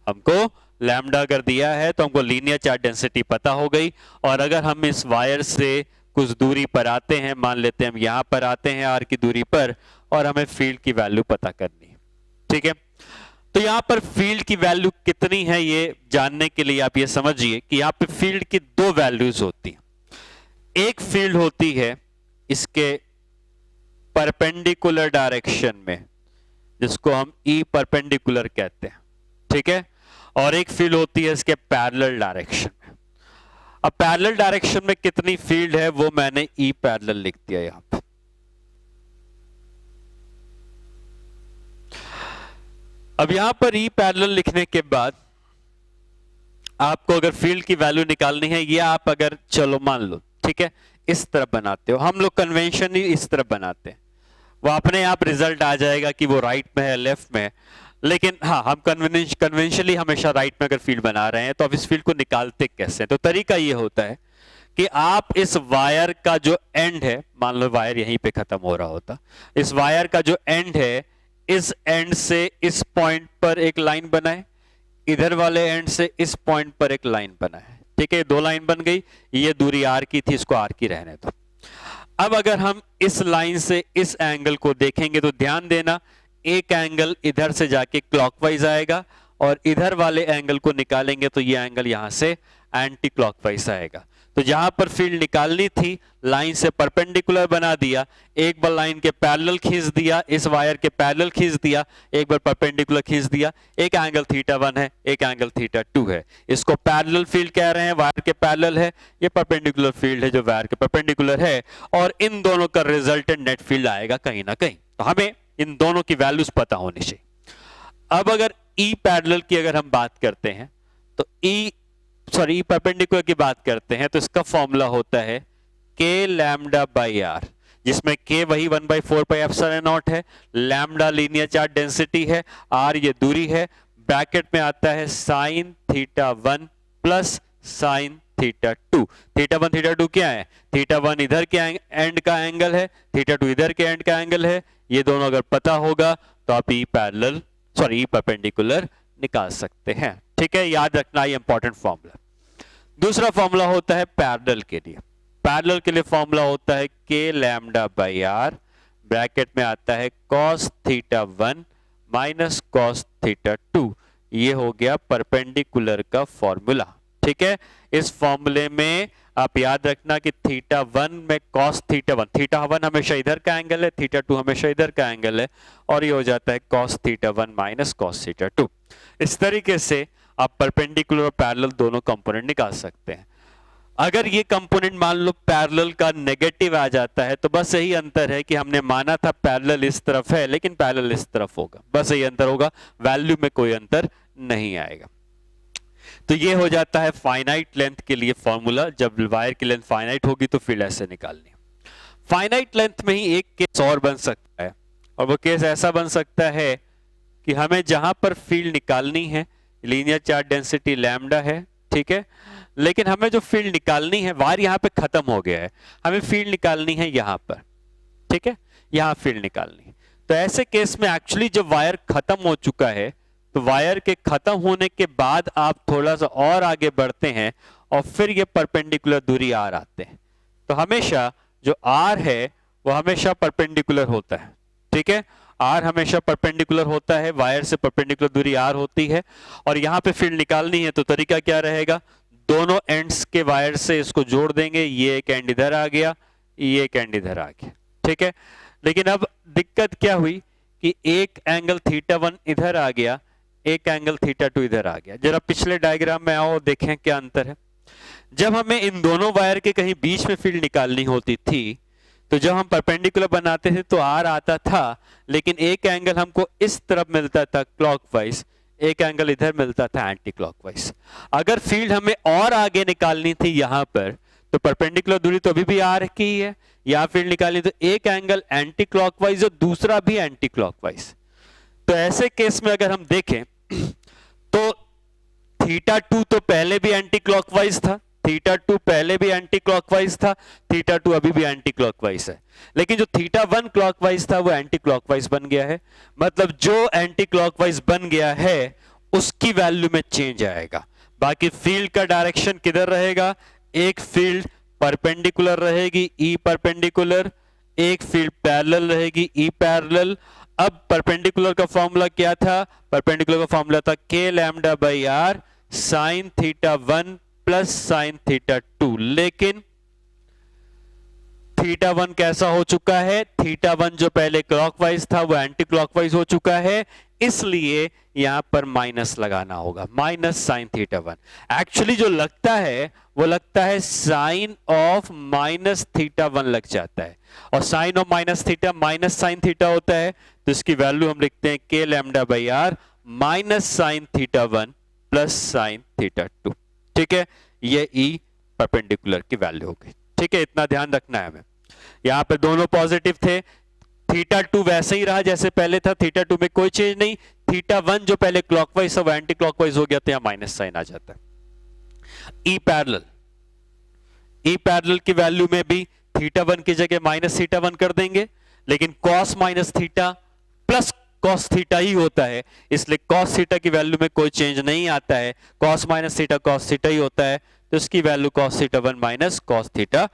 हमको लैम्डा अगर दिया है तो हमको लीनियर चार्ज डेंसिटी पता हो गई। और अगर हम इस वायर से कुछ दूरी पर आते हैं, मान लेते हैं हम यहां पर आते हैं आर की दूरी पर, और हमें फील्ड की वैल्यू पता करनी है, ठीक है। तो यहां पर फील्ड की वैल्यू कितनी है ये जानने के लिए आप ये समझिए कि यहां पे फील्ड की दो वैल्यूज होती हैं। एक फील्ड होती है इसके परपेंडिकुलर डायरेक्शन में, जिसको हम ई परपेंडिकुलर कहते हैं, ठीक है। और एक फील्ड होती है इसके पैरेलल डायरेक्शन में। अब पैरेलल डायरेक्शन में कितनी फील्ड है वो मैंने ई पैरेलल लिख दिया यहां पे। अब यहां पर ई पैरेलल लिखने के बाद आपको अगर फील्ड की वैल्यू निकालनी है, या आप अगर चलो मान लो, ठीक है, इस तरफ बनाते हो, हम लोग कन्वेंशन ही इस तरफ बनाते हैं, वो अपने आप रिजल्ट आ जाएगा कि वो राइट में है लेफ्ट में है। लेकिन हाँ, हम कन्वेंशनली हमेशा राइट में अगर फील्ड बना रहे हैं तो अब इस फील्ड को निकालते कैसे हैं? तो तरीका ये होता है कि आप इस वायर का जो एंड है, मान लो वायर यहीं पे खत्म हो रहा होता, इस वायर का जो एंड है, इस एंड से इस पॉइंट पर एक लाइन बनाए, इधर वाले एंड से इस पॉइंट पर एक लाइन बनाए, ठीक है, दो लाइन बन गई। ये दूरी आर की थी, इसको आर की रहने दो। अब अगर हम इस लाइन से इस एंगल को देखेंगे तो ध्यान देना, एक एंगल इधर से जाके क्लॉकवाइज आएगा, और इधर वाले एंगल को निकालेंगे तो ये एंगल यहां से एंटी क्लॉकवाइज आएगा। तो जहां पर फील्ड निकालनी थी लाइन से परपेंडिकुलर बना दिया, एक बार लाइन के पैरेलल खींच दिया, इस वायर के पैरेलल खींच दिया, एक बार परपेंडिकुलर खींच दिया, एक एंगल θ1 है, एक एंगल θ2 है। इसको पैरेलल फील्ड कह रहे हैं, वायर के पैरेलल है, ये परपेंडिकुलर फील्ड है जो वायर के परपेंडिकुलर है, और इन दोनों का रिजल्टेंट नेट फील्ड आएगा कहीं ना कहीं। तो हमें इन दोनों की वैल्यूज पता होनी चाहिए। अब अगर ई पैरेलल की अगर हम बात करते हैं तो ई परपेंडिकुलर की बात करते हैं तो इसका फॉर्मूला होता है k लैम्डा बाई आर, जिसमें k वही 1/4 पाई एप्सिलॉन नॉट है, लैम्डा लीनियर चार्ज डेंसिटी है, r ये दूरी है, ब्रैकेट में आता है साइन θ1 प्लस साइन θ2। θ1 θ2 क्या है? θ1 इधर के एंड का एंगल है, θ2 इधर के एंड का एंगल है। ये दोनों अगर पता होगा तो आप ई परपेंडिकुलर निकाल सकते हैं, ठीक है। याद रखना ये इंपॉर्टेंट फॉर्मूला। दूसरा फॉर्मूला होता है पैरेलल के लिए। पैरेलल के लिए फॉर्मूला होता है k lambda by R, bracket में आता है cos θ1 माइनस cos θ2। ये हो गया परपेंडिकुलर का फॉर्मूला, ठीक है। इस फॉर्मूले में आप याद रखना कि θ1 में cos θ1 हमेशा इधर का एंगल है, θ2 हमेशा इधर का एंगल है, और ये हो जाता है cos θ1 माइनस cos θ2। इस तरीके से आप परपेंडिकुलर और पैरेलल दोनों कंपोनेंट निकाल सकते हैं। अगर ये कंपोनेंट मान लो पैरेलल का नेगेटिव आ जाता है तो बस यही अंतर है कि हमने माना था पैरेलल इस तरफ है लेकिन पैरेलल इस तरफ होगा, बस यही अंतर होगा, वैल्यू में कोई अंतर नहीं आएगा। तो ये हो जाता है फाइनाइट लेंथ के लिए फॉर्मूला। जब वायर की लेंथ फाइनाइट होगी तो फील्ड ऐसे निकालनी है। फाइनाइट लेंथ में ही एक केस और बन सकता है, और वो केस ऐसा बन सकता है कि हमें जहां पर फील्ड निकालनी है, लीनियर चार्ज डेंसिटी लैम्डा है, ठीक है, लेकिन हमें जो फील्ड निकालनी है, वायर यहां पे खत्म हो गया है, हमें फील्ड निकालनी है यहां पर, ठीक है, यहां फील्ड निकालनी है। तो ऐसे केस में एक्चुअली जब वायर खत्म हो चुका है तो वायर के खत्म होने के बाद आप थोड़ा सा और आगे बढ़ते हैं और फिर ये परपेंडिकुलर दूरी आर आते हैं, तो हमेशा जो आर है वो हमेशा परपेंडिकुलर होता है, ठीक है। आर हमेशा परपेंडिकुलर होता है, वायर से परपेंडिकुलर दूरी आर होती है, और यहां पे फील्ड निकालनी है तो तरीका क्या रहेगा, दोनों एंड्स के वायर से इसको जोड़ देंगे, ये एक एंड इधर आ गया, ये एक एंड इधर आ गया, ठीक है। लेकिन अब दिक्कत क्या हुई कि एक एंगल θ1 इधर आ गया, एक एंगल θ2 इधर आ गया। जरा पिछले डायग्राम में आओ, देखें क्या अंतर है। जब हमें इन दोनों वायर के कहीं बीच में फील्ड निकालनी होती थी तो जब हम परपेंडिकुलर बनाते थे तो आर आता था, लेकिन एक एंगल हमको इस तरफ मिलता था क्लॉकवाइज, एक एंगल इधर मिलता था एंटी क्लॉकवाइज। अगर फील्ड हमें और आगे निकालनी थी यहां पर तो परपेंडिकुलर दूरी तो अभी भी आर की ही है, या फील्ड निकालनी तो एक एंगल एंटी क्लॉकवाइज और दूसरा भी एंटी क्लॉकवाइज। तो ऐसे केस में अगर हम देखें तो थीटा 2 तो पहले भी एंटी क्लॉकवाइज था, थीटा 2 पहले भी एंटी क्लॉकवाइज था, थीटा 2 अभी भी एंटी क्लॉकवाइज है, लेकिन जो थीटा 1 क्लॉकवाइज था वो एंटी क्लॉकवाइज बन गया है। मतलब जो एंटी क्लॉकवाइज बन गया है उसकी वैल्यू में चेंज आएगा। बाकी फील्ड का डायरेक्शन किधर रहेगा, एक फील्ड परपेंडिकुलर रहेगी ई परपेंडिकुलर, एक फील्ड पैरेलल रहेगी ई पैरेलल। अब परपेंडिकुलर का फॉर्मूला क्या था, परपेंडिकुलर का फॉर्मूला था K lambda by R sine theta 1 plus sine theta 2, लेकिन थीटा 1 कैसा हो चुका है, थीटा 1 जो पहले क्लॉकवाइज था वो एंटी क्लॉकवाइज हो चुका है, इसलिए यहां पर माइनस लगाना होगा, माइनस साइन थीटा 1। एक्चुअली जो लगता है वो लगता है साइन ऑफ माइनस थीटा 1 लग जाता है, और sine of minus theta minus sine theta होता है, तो इसकी वैल्यू हम लिखते हैं K lambda by R minus sine theta 1 plus sine theta 2। ठीक है, ये ई परपेंडिकुलर की वैल्यू हो गई। ठीक है, इतना ध्यान रखना है हमें। यहां पे दोनों पॉजिटिव थे, थीटा 2 वैसे ही रहा जैसे पहले था, थीटा 2 में कोई चेंज नहीं, थीटा 1 जो पहले क्लॉकवाइज था वो एंटी क्लॉकवाइज हो गया, तो यहां माइनस साइन आ जाता है। ई पैरेलल, ई पैरेलल की वैल्यू में भी थीटा 1 की जगह माइनस थीटा 1 कर देंगे, लेकिन cos minus theta plus cos theta ही होता है, इसलिए कॉस थीटा की वैल्यू में कोई चेंज नहीं आता है, cos minus theta cos theta ही होता है, तो इसकी value cos theta 1 minus cos theta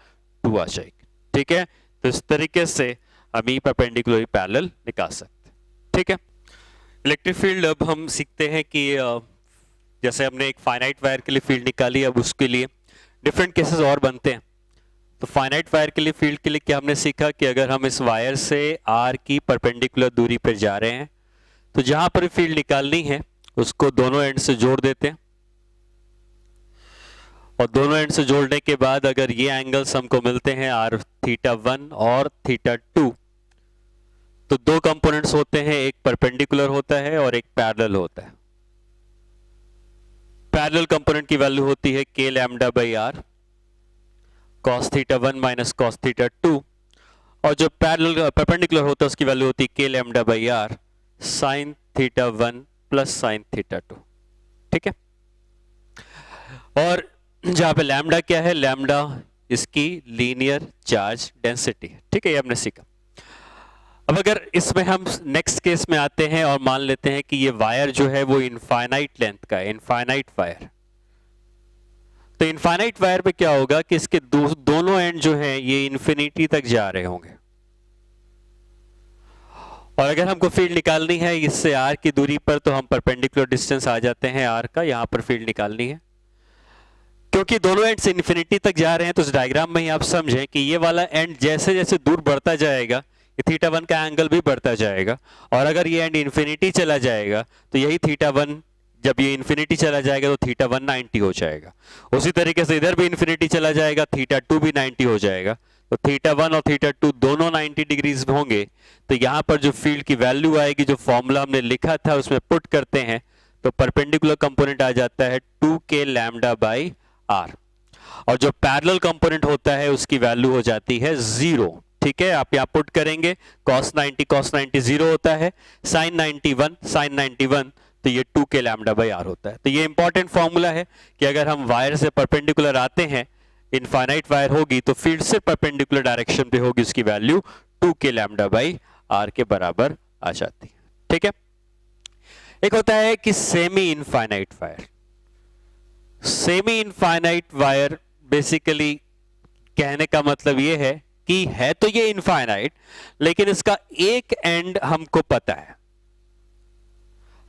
2 आ जाएगी। ठीक है, तो इस तरीके से हम ई परपेंडिकुलर पैरेलल निकाल सकते हैं। ठीक है, इलेक्ट्रिक फील्ड अब हम सीखते हैं कि जैसे हमने एक फाइनाइट वायर के लिए फील्ड निकाली, अब उसके लिए डिफरेंट केसेस और बनते हैं। तो फाइनाइट वायर के लिए फील्ड के लिए क्या हमने सीखा कि अगर हम इस वायर से आर की परपेंडिकुलर दूरी पर जा रहे हैं तो जहां पर फील्ड निकालनी है उसको दोनों एंड से जोड़ देते हैं, और दोनों एंड से जोड़ने के बाद अगर ये एंगल्स हमको मिलते हैं आर थीटा 1 और थीटा 2, तो दो कंपोनेंट्स होते हैं, एक परपेंडिकुलर होता है और एक पैरेलल होता है। पैरेलल कंपोनेंट की वैल्यू होती है K lambda by R cos theta 1 minus cos theta 2, और जो पैरेलल परपेंडिकुलर होता है उसकी वैल्यू होती है K lambda by R sine theta 1 plus sine theta 2। ठीक है, और जहां पे लैम्डा क्या है, लैम्डा इसकी लीनियर चार्ज डेंसिटी है। ठीक है, ये हमने सीखा। अब अगर इसमें हम नेक्स्ट केस में आते हैं और मान लेते हैं कि ये वायर जो है वो इनफाइनाइट लेंथ का है, इनफाइनाइट वायर, तो इनफाइनाइट वायर पे क्या होगा कि इसके दोनों एंड जो हैं ये इन्फिनिटी तक जा रहे होंगे, और अगर हमको फील्ड निकालनी है इससे आर की दूरी पर, तो हम परपेंडिकुलर डिस्टेंस आ जाते हैं आर का, यहां पर फील्ड निकालनी है। क्योंकि दोनों एंड से इन्फिनिटी तक जा रहे हैं तो इस डायग्राम में ही आप समझें कि ये वाला एंड जैसे जैसे दूर बढ़ता जाएगा ये थीटा 1 का एंगल भी बढ़ता जाएगा, और अगर ये एंड इन्फिनिटी चला जाएगा तो यही थीटा 1, जब ये इन्फिनिटी चला जाएगा तो थीटा 1 90 हो जाएगा। उसी तरीके से इधर भी इन्फिनिटी चला जाएगा, थीटा 2 भी 90 हो जाएगा, तो थीटा 1 और थीटा 2 दोनों 90 डिग्रीज होंगे। तो यहां पर जो फील्ड की वैल्यू आएगी, जो फॉर्मूला हमने लिखा था उसमें पुट करते हैं, तो परपेंडिकुलर कंपोनेंट आ जाता है 2k लैम्डा बाई आर, और जो पैरेलल कंपोनेंट होता है उसकी वैल्यू हो जाती है 0। ठीक है, आप यहां पुट करेंगे cos 90 0 होता है, sin 91 तो ये 2k लैम्डा बाई आर होता है। तो ये इंपॉर्टेंट फॉर्मूला है कि अगर हम वायर से परपेंडिकुलर आते हैं, इनफाइनाइट वायर होगी तो फील्ड से परपेंडिकुलर डायरेक्शन पे होगी, उसकी value 2k lambda by are के बराबर आ जाती है। ठीक है, एक होता है कि semi infinite wire. Semi infinite wire basically कहने का मतलब यह है कि है तो ये इनफाइनाइट, लेकिन इसका एक एंड हमको पता है,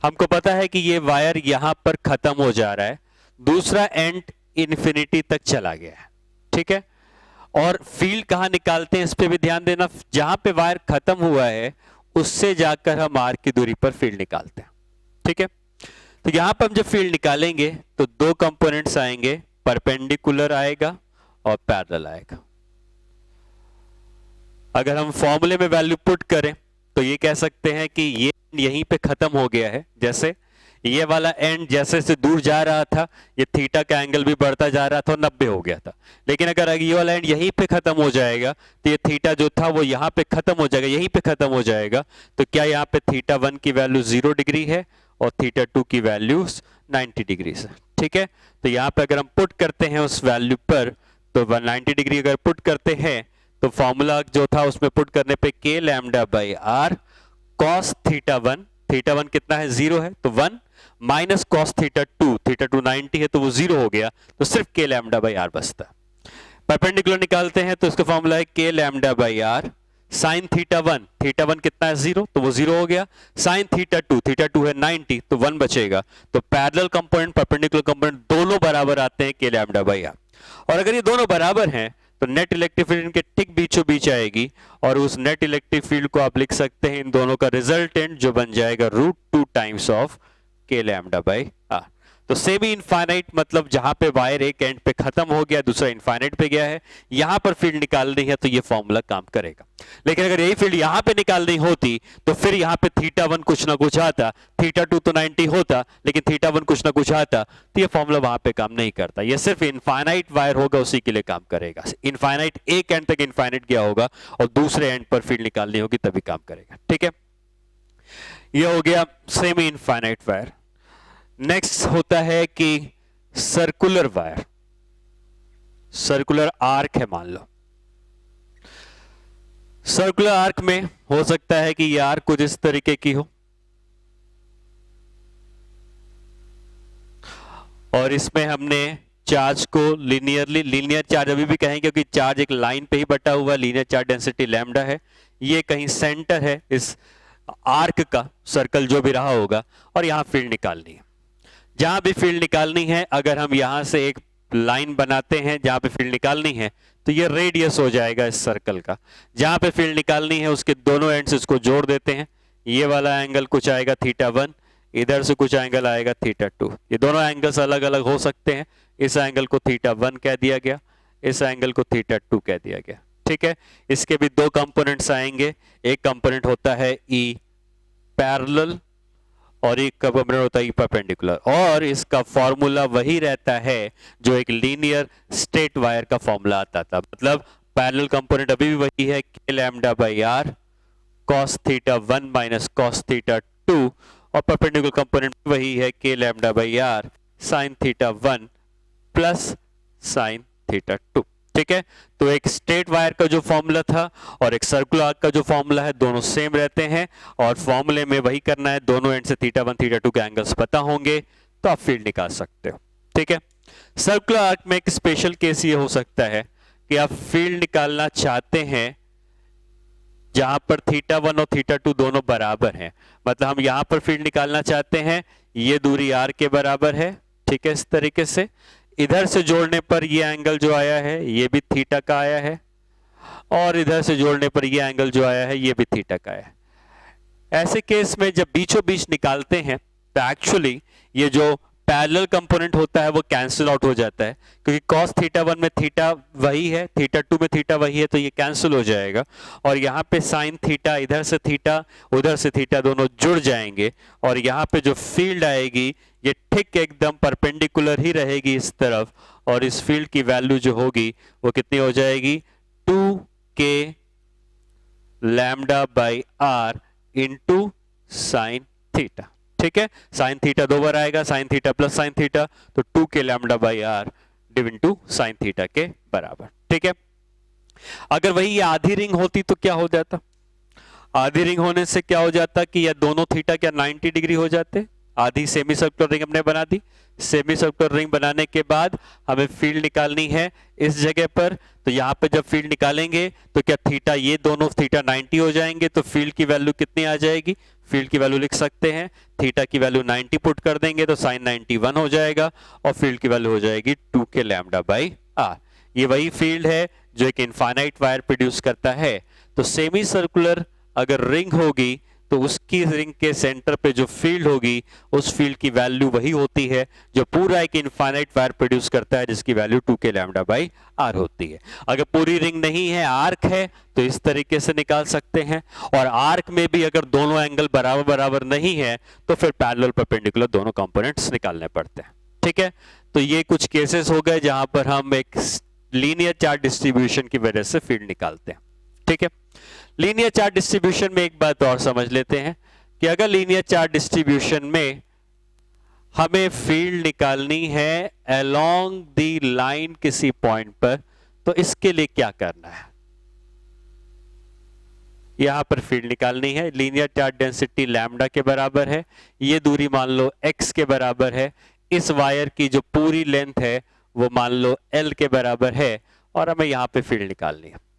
हमको पता है कि ये वायर यहां पर खत्म हो जा रहा है, दूसरा एंड इन्फिनिटी तक चला गया है। ठीक है, और फील्ड कहां निकालते हैं इस पे भी ध्यान देना, जहां पे वायर खत्म हुआ है उससे जाकर हम आर की दूरी पर फील्ड निकालते हैं। ठीक है, तो यहां पर हम जब फील्ड निकालेंगे तो दो कंपोनेंट्स आएंगे, परपेंडिकुलर आएगा और पैरेलल आएगा। अगर हम फॉर्मूले में वैल्यू पुट करें तो ये कह सकते हैं कि ये यहीं पे खत्म हो गया है, जैसे ये वाला एंड जैसे जैसे दूर जा रहा था ये थीटा का एंगल भी बढ़ता जा रहा था और 90 हो गया था। लेकिन अगर ये वाला एंड यहीं पे खत्म हो जाएगा तो ये थीटा जो था वो यहाँ पे खत्म हो जाएगा, यहीं पे खत्म हो जाएगा। तो क्या यहाँ पे थीटा 1 की वैल्यू 0 डिग्री है और थीटा 2 की वैल्यू 90 डिग्री है। ठीक है, तो यहाँ पे अगर हम पुट करते हैं उस वैल्यू पर तो 190 डिग्री अगर पुट करते हैं तो फॉर्मूला जो था उसमें पुट करने पे k lambda by R cos theta 1, theta 1 कितना है 0 है तो 1 माइनस कॉस थीटा 2, थीटा 2 90 है तो वो 0 हो गया, तो सिर्फ k लैम्डा बाई आर बचता है। परपेंडिकुलर निकालते हैं तो इसका फॉर्मूला है k lambda by R sine theta 1, theta 1 कितना है 0 तो वो 0 हो गया, साइन थीटा 2, थीटा 2 है 90 तो 1 बचेगा। तो पैरेलल कंपोनेंट परपेंडिकुलर कंपोनेंट दोनों बराबर आते हैं k लैम्डा बाई आर। और अगर ये दोनों बराबर हैं तो नेट इलेक्ट्रिक फील्ड इनके ठीक बीचों बीच आएगी और उस नेट इलेक्ट्रिक फील्ड को आप लिख सकते हैं इन दोनों का रिजल्टेंट जो बन जाएगा √2 times of k lambda by R. तो सेमी इनफाइनाइट मतलब जहां पे वायर एक एंड पे खत्म हो गया दूसरा इनफाइनाइट पे गया है, यहां पर फील्ड निकालनी है तो ये फॉर्मूला काम करेगा। लेकिन अगर यही फील्ड यहां पे निकालनी होती तो फिर यहां पे थीटा 1 कुछ ना कुछ आता, थीटा 2 तो 90 होता लेकिन थीटा 1 कुछ ना कुछ आता, तो ये फॉर्मूला वहां पे काम नहीं करता। ये सिर्फ इनफाइनाइट वायर होगा उसी के लिए काम करेगा। इनफाइनाइट एक एंड तक इनफाइनाइट गया होगा और दूसरे एंड पर फील्ड निकालनी होगी तभी काम करेगा। ठीक है, ये हो गया सेमी इनफाइनाइट वायर। नेक्स्ट होता है कि सर्कुलर वायर, सर्कुलर आर्क है मान लो। सर्कुलर आर्क में हो सकता है कि यह आर्क कुछ इस तरीके की हो और इसमें हमने चार्ज को लीनियरली, लीनियर चार्ज अभी भी कहेंगे क्योंकि चार्ज एक लाइन पे ही बटा हुआ, लीनियर चार्ज डेंसिटी लैम्डा है, ये कहीं सेंटर है इस आर्क का, सर्कल जो भी रहा होगा, और यहां फील्ड निकालनी है। जहां भी फील्ड निकालनी है अगर हम यहां से एक लाइन बनाते हैं जहां पे फील्ड निकालनी है तो ये रेडियस हो जाएगा इस सर्कल का। जहां पे फील्ड निकालनी है उसके दोनों एंड्स इसको जोड़ देते हैं, ये वाला एंगल कुछ आएगा थीटा 1, इधर से कुछ एंगल आएगा थीटा 2। ये दोनों एंगल्स अलग अलग हो सकते हैं, इस एंगल को थीटा 1 कह दिया गया, इस एंगल को थीटा 2 कह दिया गया। ठीक है, इसके भी दो कंपोनेंट्स आएंगे, एक कंपोनेंट होता है ई पैरेलल और एक कंपोनेंट होता है ई परपेंडिकुलर, और इसका फॉर्मूला वही रहता है जो एक लीनियर स्ट्रेट वायर का फॉर्मूला आता था। मतलब पैरेलल कंपोनेंट अभी भी वही है k lambda by R cos theta 1 minus cos theta 2 और परपेंडिकुलर कंपोनेंट वही है k lambda by R sin theta 1 plus sin theta 2। ठीक है, तो एक स्ट्रेट वायर का जो फॉर्मूला था और एक सर्कुलर आर्क का जो फॉर्मूला है दोनों सेम रहते हैं और फॉर्मूले में वही करना है, दोनों एंड से थीटा 1 थीटा 2 के एंगल्स पता होंगे तो आप फील्ड निकाल सकते हो। ठीक है, सर्कुलर आर्क में एक स्पेशल केस ये हो सकता है कि आप फील्ड निकालना चाहते हैं जहां पर थीटा 1 और थीटा 2 दोनों बराबर हैं। मतलब हम यहां पर फील्ड निकालना चाहते हैं, ये दूरी r के बराबर है। ठीक है, इस तरीके से इधर से जोड़ने पर ये एंगल जो आया है ये भी थीटा का आया है और इधर से जोड़ने पर ये एंगल जो आया है ये भी थीटा का है। ऐसे केस में जब बीचों बीच निकालते हैं तो एक्चुअली ये जो पैरेलल कंपोनेंट होता है वो कैंसिल आउट हो जाता है, क्योंकि cos थीटा 1 में थीटा वही है, थीटा 2 में थीटा वही है, तो ये कैंसिल हो जाएगा और यहाँ पे साइन थीटा, इधर से थीटा उधर से थीटा दोनों जुड़ जाएंगे और यहाँ पे जो फील्ड आएगी ये ठीक एकदम परपेंडिकुलर ही रहेगी इस तरफ और इस फील्ड की वैल्यू जो होगी वो कितनी हो जाएगी 2k lambda by R into sine theta. ठीक है, साइन थीटा दो बार आएगा, sine theta plus sine theta, तो 2k lambda by R divide to sine theta के बराबर। ठीक है, अगर वही ये आधी रिंग होती तो क्या हो जाता, आधी रिंग होने से क्या हो जाता कि ये दोनों थीटा क्या 90 डिग्री हो जाते। आधी सेमी सर्कुलर रिंग हमने बना दी, सेमी सर्कुलर रिंग बनाने के बाद हमें फील्ड निकालनी है इस जगह पर, तो यहां पे जब फील्ड निकालेंगे तो क्या थीटा, ये दोनों थीटा 90 हो जाएंगे, तो फील्ड की वैल्यू कितनी आ जाएगी, फील्ड की वैल्यू लिख सकते हैं, थीटा की वैल्यू 90 पुट कर देंगे तो साइन 91 हो जाएगा और फील्ड की वैल्यू हो जाएगी 2k लैम्डा बाई आर। ये वही फील्ड है जो एक इनफाइनाइट वायर प्रोड्यूस करता है। तो सेमी सर्कुलर अगर रिंग होगी तो उसकी रिंग के सेंटर पे जो फील्ड होगी उस फील्ड की वैल्यू वही होती है जो पूरा एक इनफाइनाइट वायर प्रोड्यूस करता है, जिसकी value 2k lambda by are होती है। अगर पूरी रिंग नहीं है, आर्क है, तो इस तरीके से निकाल सकते हैं। और आर्क में भी अगर दोनों एंगल बराबर बराबर नहीं है तो फिर पैरेलल परपेंडिकुलर दोनों कंपोनेंट्स निकालने पड़ते हैं। ठीक है, तो ये कुछ केसेस हो गए जहां पर हम एक लीनियर चार्ज डिस्ट्रीब्यूशन की वजह से फील्ड निकालते हैं। ठीक है, लीनियर चार्ज डिस्ट्रीब्यूशन में एक बात और समझ लेते हैं कि अगर लीनियर चार्ज डिस्ट्रीब्यूशन में हमें फील्ड निकालनी है अलोंग द लाइन किसी पॉइंट पर, तो इसके लिए क्या करना है? यहां पर फील्ड निकालनी है, लीनियर चार्ज डेंसिटी लैम्डा के बराबर है, ये दूरी मान लो x के बराबर है, इस वायर की जो पूरी लेंथ है वो मान लो l के बराबर है, और हमें यहां पे फील्ड निकालनी है।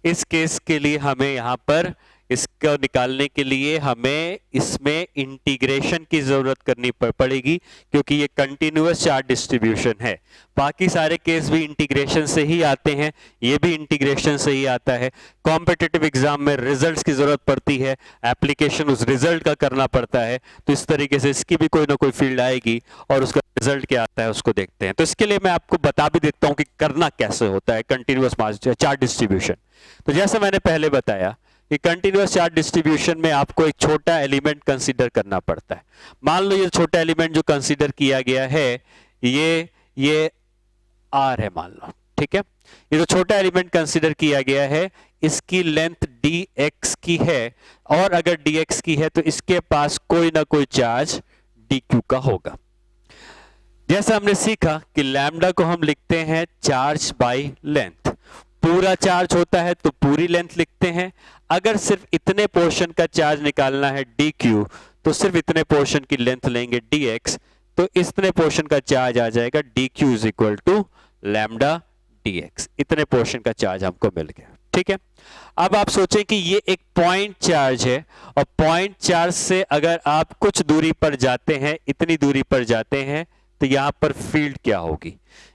इस केस के लिए हमें यहां पर इसको निकालने के लिए हमें इसमें इंटीग्रेशन की जरूरत करनी पड़ेगी, क्योंकि ये कंटिन्यूअस चार्ज डिस्ट्रीब्यूशन है। बाकी सारे केस भी इंटीग्रेशन से ही आते हैं, ये भी इंटीग्रेशन से ही आता है। कॉम्पिटिटिव एग्जाम में रिजल्ट्स की जरूरत पड़ती है, एप्लीकेशन उस रिजल्ट का करना पड़ता है, तो इस तरीके से इसकी भी कोई ना कोई फील्ड आएगी और उसका रिजल्ट क्या आता है उसको देखते हैं। तो इसके लिए मैं आपको बता भी देता हूं कि करना कैसे होता है कंटिन्यूअस चार्ज डिस्ट्रीब्यूशन। तो जैसे मैंने पहले बताया कि कंटिन्यूअस चार्ज डिस्ट्रीब्यूशन में आपको एक छोटा एलिमेंट कंसीडर करना पड़ता है। मान लो ये छोटा एलिमेंट जो कंसीडर किया गया है ये आर है मान लो। ठीक है, ये जो छोटा एलिमेंट कंसीडर किया गया है इसकी लेंथ dx की है, और अगर dx की है तो इसके पास कोई ना कोई चार्ज dq का होगा। जैसा हमने सीखा कि लैम्डा को हम लिखते हैं चार्ज बाय लेंथ, पूरा चार्ज होता है तो पूरी लेंथ लिखते हैं। अगर सिर्फ इतने पोर्शन का चार्ज निकालना है dq, तो सिर्फ इतने पोर्शन की लेंथ लेंगे dx, तो इतने पोर्शन का चार्ज आ जाएगा dq is equal to lambda dx। इतने पोर्शन का चार्ज हमको मिल गया। ठीक है, अब आप सोचें कि ये एक पॉइंट चार्ज है, और पॉइंट चार्ज से अगर आप कुछ दूरी पर जाते हैं, इतनी दूरी पर जाते हैं, तो यहां पर फील्ड क्या होगी?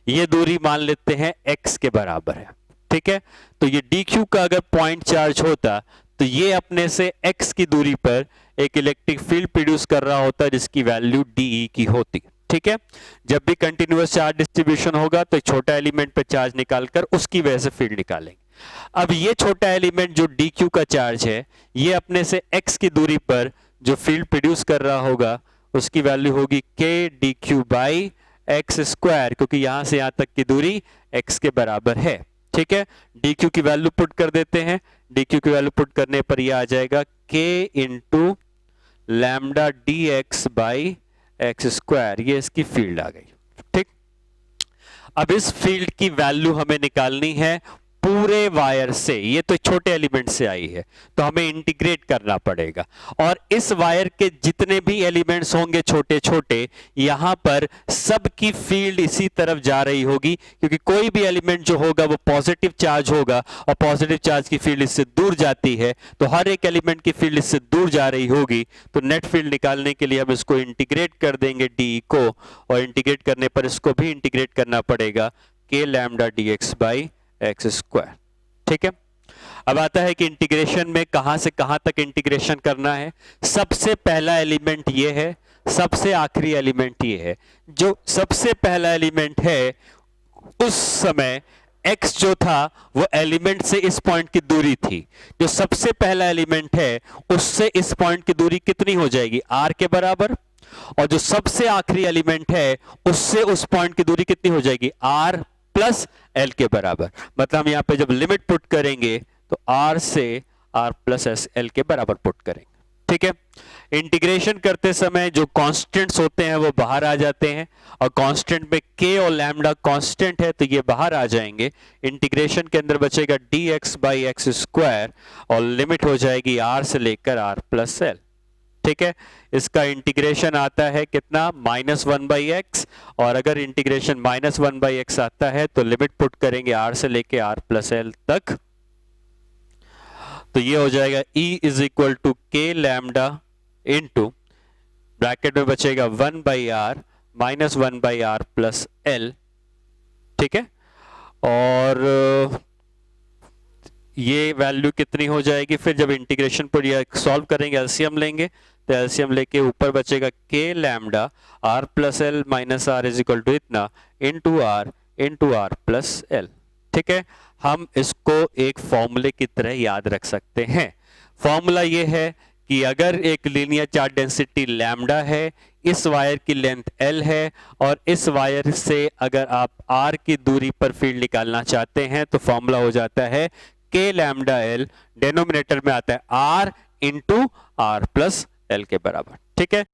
ये दूरी मान लेते हैं x के बराबर है। ठीक है, तो ये dq का अगर पॉइंट चार्ज होता तो ये अपने से x की दूरी पर एक इलेक्ट्रिक फील्ड प्रोड्यूस कर रहा होता जिसकी वैल्यू dE की होती। ठीक है, जब भी कंटिन्यूअस चार्ज डिस्ट्रीब्यूशन होगा तो एक छोटा एलिमेंट पर चार्ज निकालकर उसकी वजह से फील्ड निकालेंगे। अब ये छोटा एलिमेंट जो dq का चार्ज है, ये अपने से x की दूरी पर जो फील्ड प्रोड्यूस कर रहा होगा उसकी वैल्यू होगी k dq by x square, क्योंकि यहां से यहां तक की दूरी x के बराबर है। ठीक है, dq की वैल्यू पुट कर देते हैं, dq की वैल्यू पुट करने पर यह आ जाएगा k into lambda dx by x square, ये इसकी फील्ड आ गई। ठीक, अब इस फील्ड की वैल्यू हमें निकालनी है पूरे वायर से, ये तो छोटे एलिमेंट से आई है तो हमें इंटीग्रेट करना पड़ेगा, और इस वायर के जितने भी एलिमेंट्स होंगे छोटे छोटे, यहां पर सब की फील्ड इसी तरफ जा रही होगी, क्योंकि कोई भी एलिमेंट जो होगा वो पॉजिटिव चार्ज होगा, और पॉजिटिव चार्ज की फील्ड इससे दूर जाती है, तो हर एक एलिमेंट की फील्ड इससे दूर जा रही होगी। तो नेट फील्ड निकालने के लिए हम इसको इंटीग्रेट कर देंगे डी को, और इंटीग्रेट करने पर इसको भी इंटीग्रेट करना पड़ेगा k lambda dx by x square. ठीक है, अब आता है कि इंटीग्रेशन में कहां से कहां तक इंटीग्रेशन करना है। सबसे पहला एलिमेंट ये है, सबसे आखिरी एलिमेंट ये है। जो सबसे पहला एलिमेंट है उस समय x जो था वो एलिमेंट से इस पॉइंट की दूरी थी। जो सबसे पहला एलिमेंट है उससे इस पॉइंट की दूरी कितनी हो जाएगी? r के बराबर। और जो सबसे आखिरी एलिमेंट है उससे उस पॉइंट की दूरी कितनी हो जाएगी? r प्लस एल के बराबर। मतलब हम यहां पे जब लिमिट पुट करेंगे तो r से r प्लस एस एल के बराबर पुट करेंगे। ठीक है, इंटीग्रेशन करते समय जो कांस्टेंट्स होते हैं वो बाहर आ जाते हैं, और कांस्टेंट में k और लैम्डा कांस्टेंट है तो ये बाहर आ जाएंगे। इंटीग्रेशन के अंदर बचेगा dx बाई एक्स स्क्वायर, और लिमिट हो जाएगी r से लेकर r प्लस एल। ठीक है, इसका इंटीग्रेशन आता है कितना? -1/x, और अगर इंटीग्रेशन -1/x आता है तो लिमिट पुट करेंगे r से लेके r प्लस एल तक, तो ये हो जाएगा E is equal to k lambda into bracket में बचेगा 1/r -1/r प्लस एल। ठीक है, और ये वैल्यू कितनी हो जाएगी, फिर जब इंटीग्रेशन पर या सॉल्व करेंगे एलसीएम लेंगे तो एलसीएम लेके ऊपर बचेगा K lambda R plus L minus R is equal to इतना इंटू आर प्लस एल। ठीक है, हम इसको एक फॉर्मूले की तरह याद रख सकते हैं। फॉर्मूला ये है कि अगर एक लीनियर चार्ज डेंसिटी लैम्डा है, इस वायर की लेंथ एल है और इस वायर से अगर आप आर की दूरी पर फील्ड निकालना चाहते हैं तो फॉर्मूला हो जाता है के लैम्डा एल, डिनोमिनेटर में आता है R into R plus L के बराबर। ठीक है।